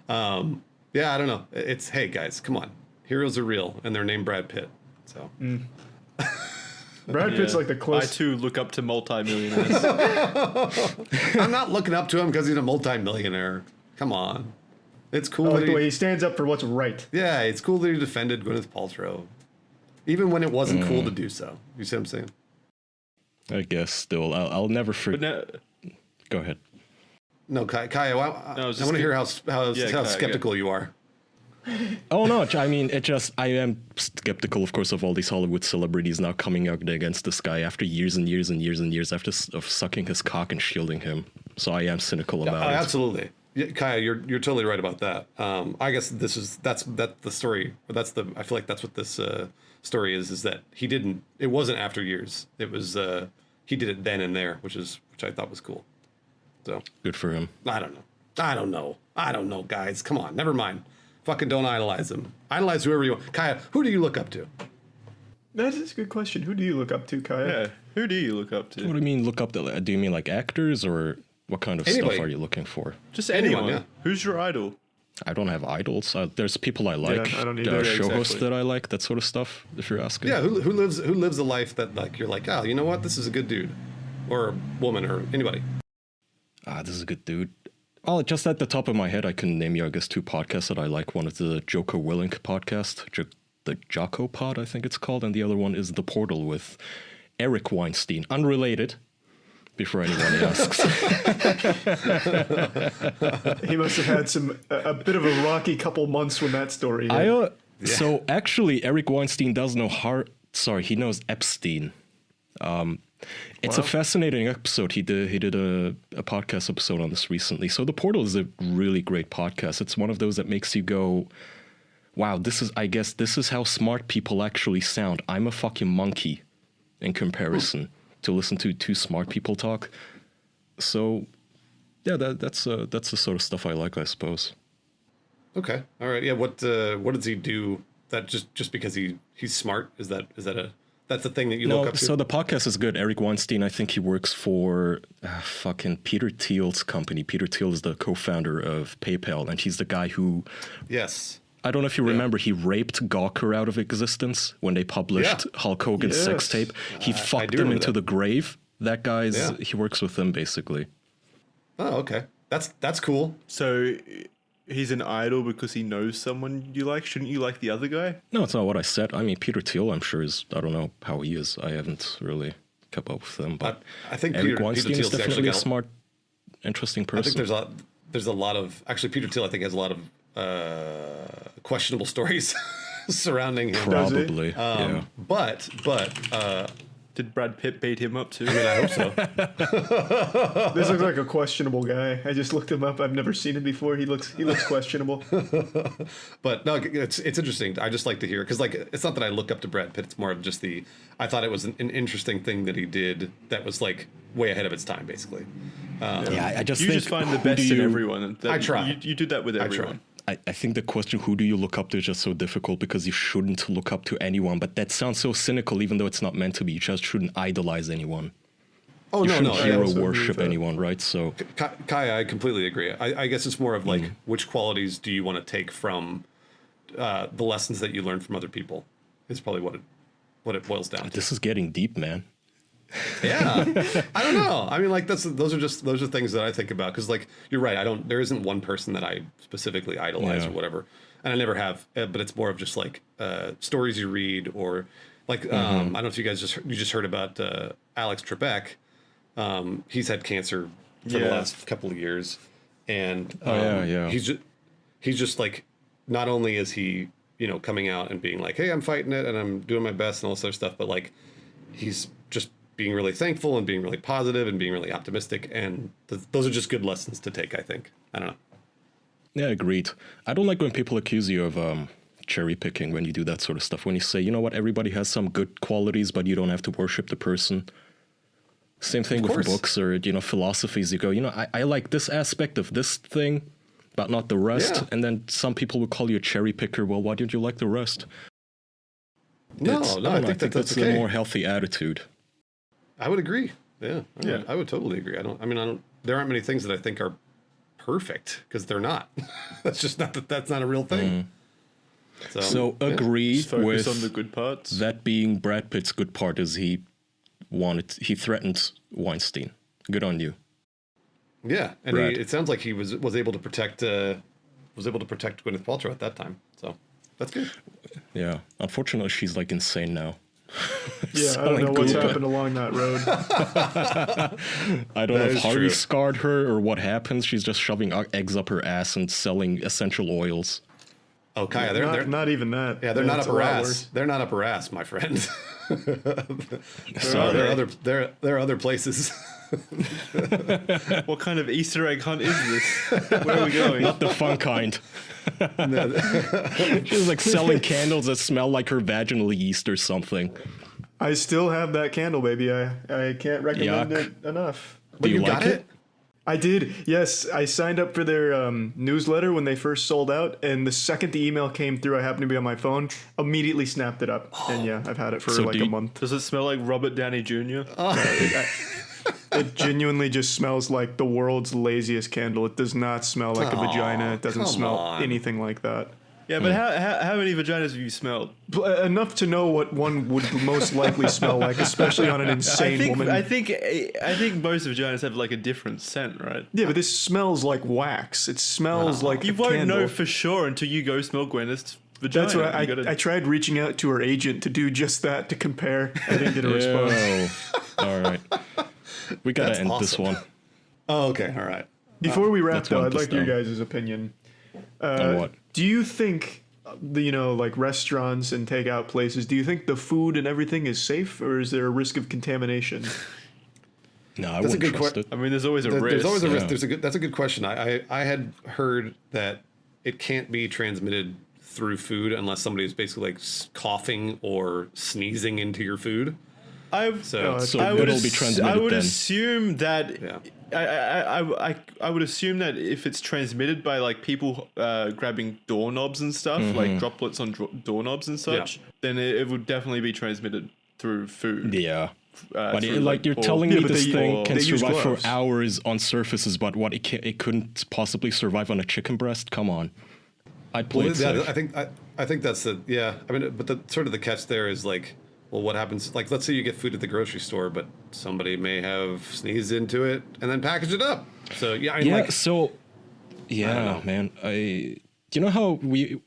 C: yeah, I don't know. It's, hey guys, come on. Heroes are real and they're named Brad Pitt. So
A: Brad Pitt's like the
B: I
A: closest.
B: too look up to multimillionaires.
C: I'm not looking up to him because he's a multimillionaire. Come on. It's cool.
A: I like
C: that
A: the
C: he-
A: way he stands up for what's right.
C: yeah, it's cool that he defended Gwyneth Paltrow, even when it wasn't cool to do so. You see what I'm saying?
D: I guess still, I'll never
B: But
D: forget.
B: no,
D: Go ahead.
C: No, Kaya, I
B: No, I
C: want
B: was
C: to
B: just
C: hear
B: gonna- Yeah,
C: how
B: Kaya,
C: skeptical you are.
D: Oh no, I mean, I am skeptical, of course, of all these Hollywood celebrities now coming out against this guy after years and years and years and years of sucking his cock and shielding him. So I am cynical about it.
C: Absolutely. Yeah, Kaya, you're totally right about that. I guess that's the story. Or I feel like that's what this story is that it wasn't after years. It was he did it then and there, which I thought was cool. So
D: Good for him.
C: I don't know, guys. Come on, never mind. Fucking don't idolize him. Idolize whoever you want. Kaya, who do you look up to?
A: That is a good question. Who do you look up to, Kaya?
B: yeah. Who do you look up
D: What do
B: to?
D: you mean look up to? Do you mean like actors or what kind of
C: Anybody.
D: stuff are you looking for?
B: Just
C: Anyone,
B: anyone.
C: yeah.
B: Who's your idol?
D: I don't have idols. There's people I like.
A: I don't
D: There
A: either.
D: are
A: Yeah,
D: show hosts
B: exactly.
D: that I like. That sort of stuff. If you're asking.
C: Yeah, who lives a life that like you're like, oh, you know what, this is a good dude, or woman, or anybody.
D: This is a good dude. Oh, just at the top of my head, I can name you, I guess, two podcasts that I like. One is the Joko Willink podcast, the Jocko Pod, I think it's called, and the other one is The Portal with Eric Weinstein. Unrelated, before anyone asks.
A: He must have had a bit of a rocky couple months when that story hit.
D: So actually, Eric Weinstein does know he knows Epstein. It's a fascinating episode. He did a podcast episode on this recently. So The Portal is a really great podcast. It's one of those that makes you go, wow, I guess this is how smart people actually sound. I'm a fucking monkey in comparison to listen to two smart people talk. So yeah, that's the sort of stuff I like, I suppose.
C: Okay, all right, yeah. What does he do? That just because he's smart? Is that that's the thing that you look up to?
D: So the podcast is good. Eric Weinstein, I think he works for fucking Peter Thiel's company. Peter Thiel is the co-founder of PayPal, and he's the guy who,
C: Yes.
D: I don't know if you remember, he raped Gawker out of existence when they published Hulk Hogan's sex
A: Yes.
D: tape. He fucked
C: do
D: him
C: remember
D: into
C: that.
D: the grave. That guy's,
C: Yeah.
D: he works with them basically.
C: Oh, okay. That's cool.
B: So he's an idol because he knows someone you like. Shouldn't you like the other guy?
D: No, it's not what I said. I mean, Peter Thiel, I'm sure I don't know how he is. I haven't really kept up with him, but
C: I think
D: Eric
C: Peter
D: Weinstein is
C: Thiel's actually
D: definitely a
C: got-
D: smart, interesting
C: I
D: person.
C: think there's a lot of actually Peter Thiel. I think has a lot of questionable stories surrounding him.
A: Does he?
D: Probably, yeah.
C: But
B: Did Brad Pitt beat him up too?
C: I hope so.
A: This looks like a questionable guy. I just looked him up. I've never seen him before. He looks questionable.
C: But no, it's interesting. I just like to hear because like it's not that I look up to Brad Pitt. It's more of just I thought it was an interesting thing that he did that was like way ahead of its time, basically.
D: Yeah, I just
B: You
D: think
B: just find the
D: who do
B: best in
D: you-
B: everyone. and that-
C: I try.
B: You do that with
C: I
B: everyone.
C: try.
D: I think the question, who do you look up to, is just so difficult because you shouldn't look up to anyone. But that sounds so cynical, even though it's not meant to be. You just shouldn't idolize anyone.
C: Oh
D: You
C: no,
D: shouldn't
C: no.
A: I
D: hero
A: also agree
D: worship
A: with that.
D: anyone, right? So
C: Kai, I completely agree. I guess it's more of like which qualities do you want to take from the lessons that you learn from other people is probably what it boils down to.
D: this is getting deep, man.
C: Yeah, I don't know. I mean, like those are things that I think about because like you're right. There isn't one person that I specifically idolize
D: Yeah.
C: or whatever, and I never have. But it's more of just like stories you read or like I don't know if you guys just heard about Alex Trebek. He's had cancer for the
B: Yeah.
C: last couple of years, and
D: yeah.
C: he's just like not only is he coming out and being like, hey, I'm fighting it and I'm doing my best and all this other stuff, but like he's just being really thankful and being really positive and being really optimistic, and those are just good lessons to take. I think. I don't know.
D: Yeah, agreed. I don't like when people accuse you of cherry picking when you do that sort of stuff. When you say, you know what, everybody has some good qualities, but you don't have to worship the person. Same thing with
C: course.
D: books or philosophies. You go, I like this aspect of this thing, but not the rest.
C: Yeah.
D: And then some people will call you a cherry picker. Well, why don't you like the rest?
C: No,
D: It's-
C: no,
D: I
C: I
D: don't know,
C: think that's
D: a
C: okay.
D: more healthy attitude.
C: I would agree. Yeah,
B: Yeah.
C: I would totally agree. There aren't many things that I think are perfect because they're not. That's not a real thing.
D: So
C: yeah.
D: agree
B: Just focus
D: with
B: on the good parts.
D: that being Brad Pitt's good part is he threatened Weinstein. Good on you.
C: Yeah, and
D: Rad.
C: it sounds like he was able to protect Gwyneth Paltrow at that time. So that's good.
D: Yeah. Unfortunately, she's like insane now.
A: Yeah, I don't know what's
D: goop.
A: happened along that road.
D: I don't know
C: That
D: if
C: is
D: Harvey
C: true.
D: scarred her or what happens. She's just shoving eggs up her ass and selling essential oils.
C: Oh, Kaya, they're
A: Not even that.
C: yeah, they're not
A: It's
C: up
A: a
C: her
A: lot
C: ass.
A: worse.
C: They're not up her ass, my friend.
D: Sorry.
C: There are other places.
B: What kind of Easter egg hunt is this? Where are we going?
D: Not the fun kind. She's like selling candles that smell like her vaginal yeast or something.
A: I still have that candle, baby. I can't recommend
D: Yuck.
A: it enough.
D: Do you
C: got
D: like it?
A: I did, yes. I signed up for their newsletter when they first sold out, and the second the email came through, I happened to be on my phone, immediately snapped it up. And yeah, I've had it for
D: So
A: like
D: do
A: a
D: you-
A: month.
B: Does it smell like Robert Downey Jr.?
A: It genuinely just smells like the world's laziest candle. It does not smell like a vagina. It doesn't
C: come
A: smell
C: on.
A: anything like that.
B: Yeah, but how many vaginas have you smelled?
A: Enough to know what one would most likely smell like, especially on an insane woman.
B: I think most vaginas have like a different scent, right?
A: Yeah, but this smells like wax. It smells like
B: You
A: a
B: won't
A: candle.
B: know for sure until you go smell Gwyneth's vagina.
A: That's why
B: You gotta-
A: I tried reaching out to her agent to do just that, to compare. I didn't get a response.
D: Oh, all right. We gotta
C: That's
D: end this
C: awesome.
D: one.
C: Oh, okay, all right.
A: Before we wrap,
D: Let's
A: though,
D: want
A: I'd
D: this
A: like your
D: down.
A: guys' opinion.
D: On what?
A: Do you think, like restaurants and takeout places, do you think the food and everything is safe, or is there a risk of contamination?
D: No, I
C: That's a
D: wouldn't
C: good
D: trust
C: que-
D: it.
B: I mean, there's always a risk.
C: There's always a risk.
D: Yeah.
C: That's a good question. I had heard that it can't be transmitted through food unless somebody is basically like coughing or sneezing into your food. So
D: So
B: I would
D: it'll be transmitted
B: I would
D: then.
B: assume that.
C: Yeah.
B: I would assume that if it's transmitted by like people grabbing doorknobs and stuff,
D: Mm-hmm.
B: like droplets on doorknobs and such, then it would definitely be transmitted through food.
D: Yeah. But
B: through,
D: like you're
B: or-
D: telling
A: Yeah,
D: me
A: but
D: this
A: they-
D: thing
A: or
D: can
A: they use
D: survive for
A: gloves.
D: hours on surfaces, but what it couldn't possibly survive on a chicken breast? Come on. I'd play it safe.
C: I think that's the yeah. I mean, but the sort of the catch there is like, well, what happens? Like, let's say you get food at the grocery store, but somebody may have sneezed into it and then packaged it up. So yeah, I mean,
D: Yeah,
C: like,
D: so
C: I
D: yeah,
C: don't know.
D: man. You know how we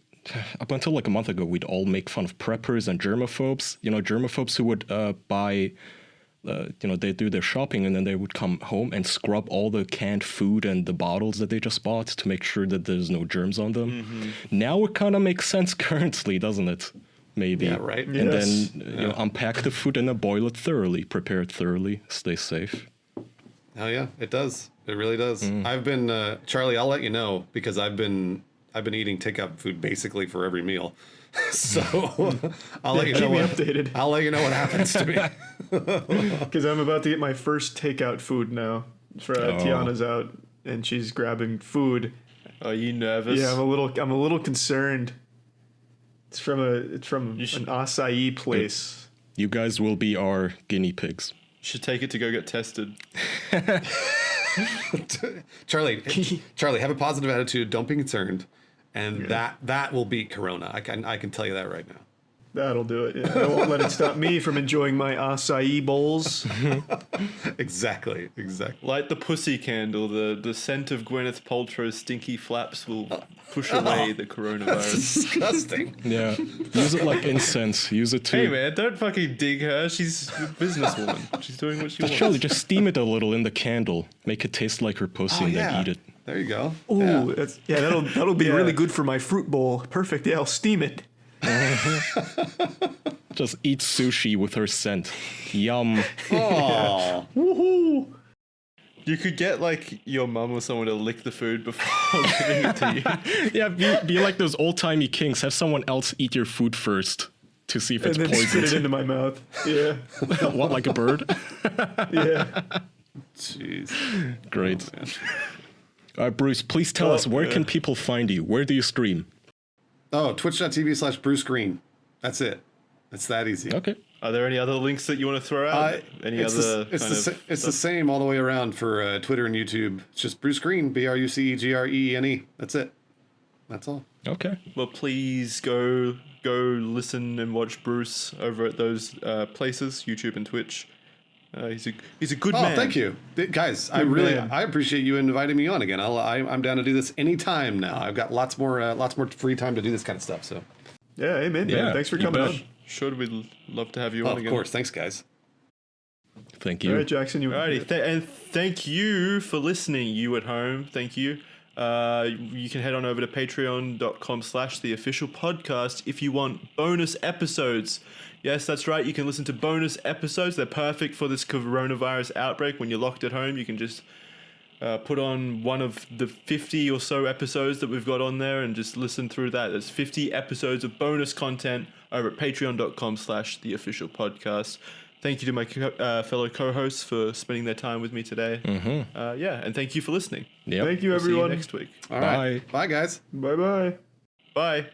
D: up until like a month ago we'd all make fun of preppers and germaphobes. You know, germaphobes who would buy they do their shopping and then they would come home and scrub all the canned food and the bottles that they just bought to make sure that there's no germs on them.
C: Mm-hmm.
D: Now it kind of makes sense currently, doesn't it? Maybe.
C: Yeah, right.
D: And
A: Yes.
D: then unpack the food and then boil it thoroughly, prepare it thoroughly, stay safe.
C: oh yeah, it does. It really does. I've been Charlie. I'll let you know because I've been eating takeout food basically for every meal. So I'll let you know.
A: Keep me
C: What,
A: updated,
C: I'll let you know what happens to me.
A: because I'm about to get my first takeout food now. For Tiana's out, and she's grabbing food.
B: Are you nervous?
A: Yeah, I'm a little concerned. It's from an acai place.
D: You guys will be our guinea pigs.
B: Should take it to go get tested.
C: Charlie, have a positive attitude. Don't be concerned, and that will beat Corona. I can tell you that right now.
A: That'll do it. Yeah. I won't let it stop me from enjoying my acai bowls.
C: Exactly.
B: Light the pussy candle. The scent of Gwyneth Paltrow's stinky flaps will push away the coronavirus.
C: Disgusting.
D: Yeah. Use it like incense. Use it to.
B: Hey man, don't fucking dig her. She's a businesswoman. She's doing what she wants.
D: Surely just steam it a little in the candle. Make it taste like her pussy and then eat it.
C: There you go.
A: Ooh, that'll be really good for my fruit bowl. Perfect. Yeah, I'll steam it.
D: Just eat sushi with her scent. Yum.
C: Oh,
A: Woohoo!
B: You could get like your mum or someone to lick the food before giving it to you.
D: Yeah, be like those old-timey kings. Have someone else eat your food first to see if
A: And
D: it's
A: then spit it
D: poisoned.
A: into my mouth. Yeah,
D: What, like a bird?
A: yeah.
C: jeez.
D: Great. Bruce, please tell us, where can people find you? Where do you stream?
C: Oh, twitch.tv/Bruce Greene. That's it. It's that easy.
D: Okay.
B: Are there any other links that you want to throw out? Any
C: it's
B: other
C: it's the same all the way around for Twitter and YouTube. It's just Bruce Greene, BruceGreene. That's it. That's all.
D: Okay.
B: Well, please go listen and watch Bruce over at those places, YouTube and Twitch. He's a good
C: Oh,
B: man.
C: thank you, guys. I appreciate you inviting me on again. I'm down to do this anytime now. I've got lots more free time to do this kind of stuff. So,
A: Yeah, amen,
D: Yeah,
A: man. Thanks for
D: you
A: coming
D: bet.
A: on.
B: Sure, we'd love to have you
C: oh,
B: on
C: of
B: again.
C: course, thanks, guys.
D: Thank
A: All
D: you.
A: right, Jackson.
B: Alrighty, and thank you for listening, you at home. Thank you. You can head on over to patreon.com/theofficialpodcast if you want bonus episodes. Yes, that's right. You can listen to bonus episodes. They're perfect for this coronavirus outbreak. When you're locked at home, you can just put on one of the 50 or so episodes that we've got on there and just listen through that. There's 50 episodes of bonus content over at patreon.com/theofficialpodcast. Thank you to my fellow co-hosts for spending their time with me today. And thank you for listening.
D: Yep.
A: Thank you,
B: We'll see you
A: everyone.
B: next week.
C: All right, bye, guys.
A: Bye-bye.
B: Bye.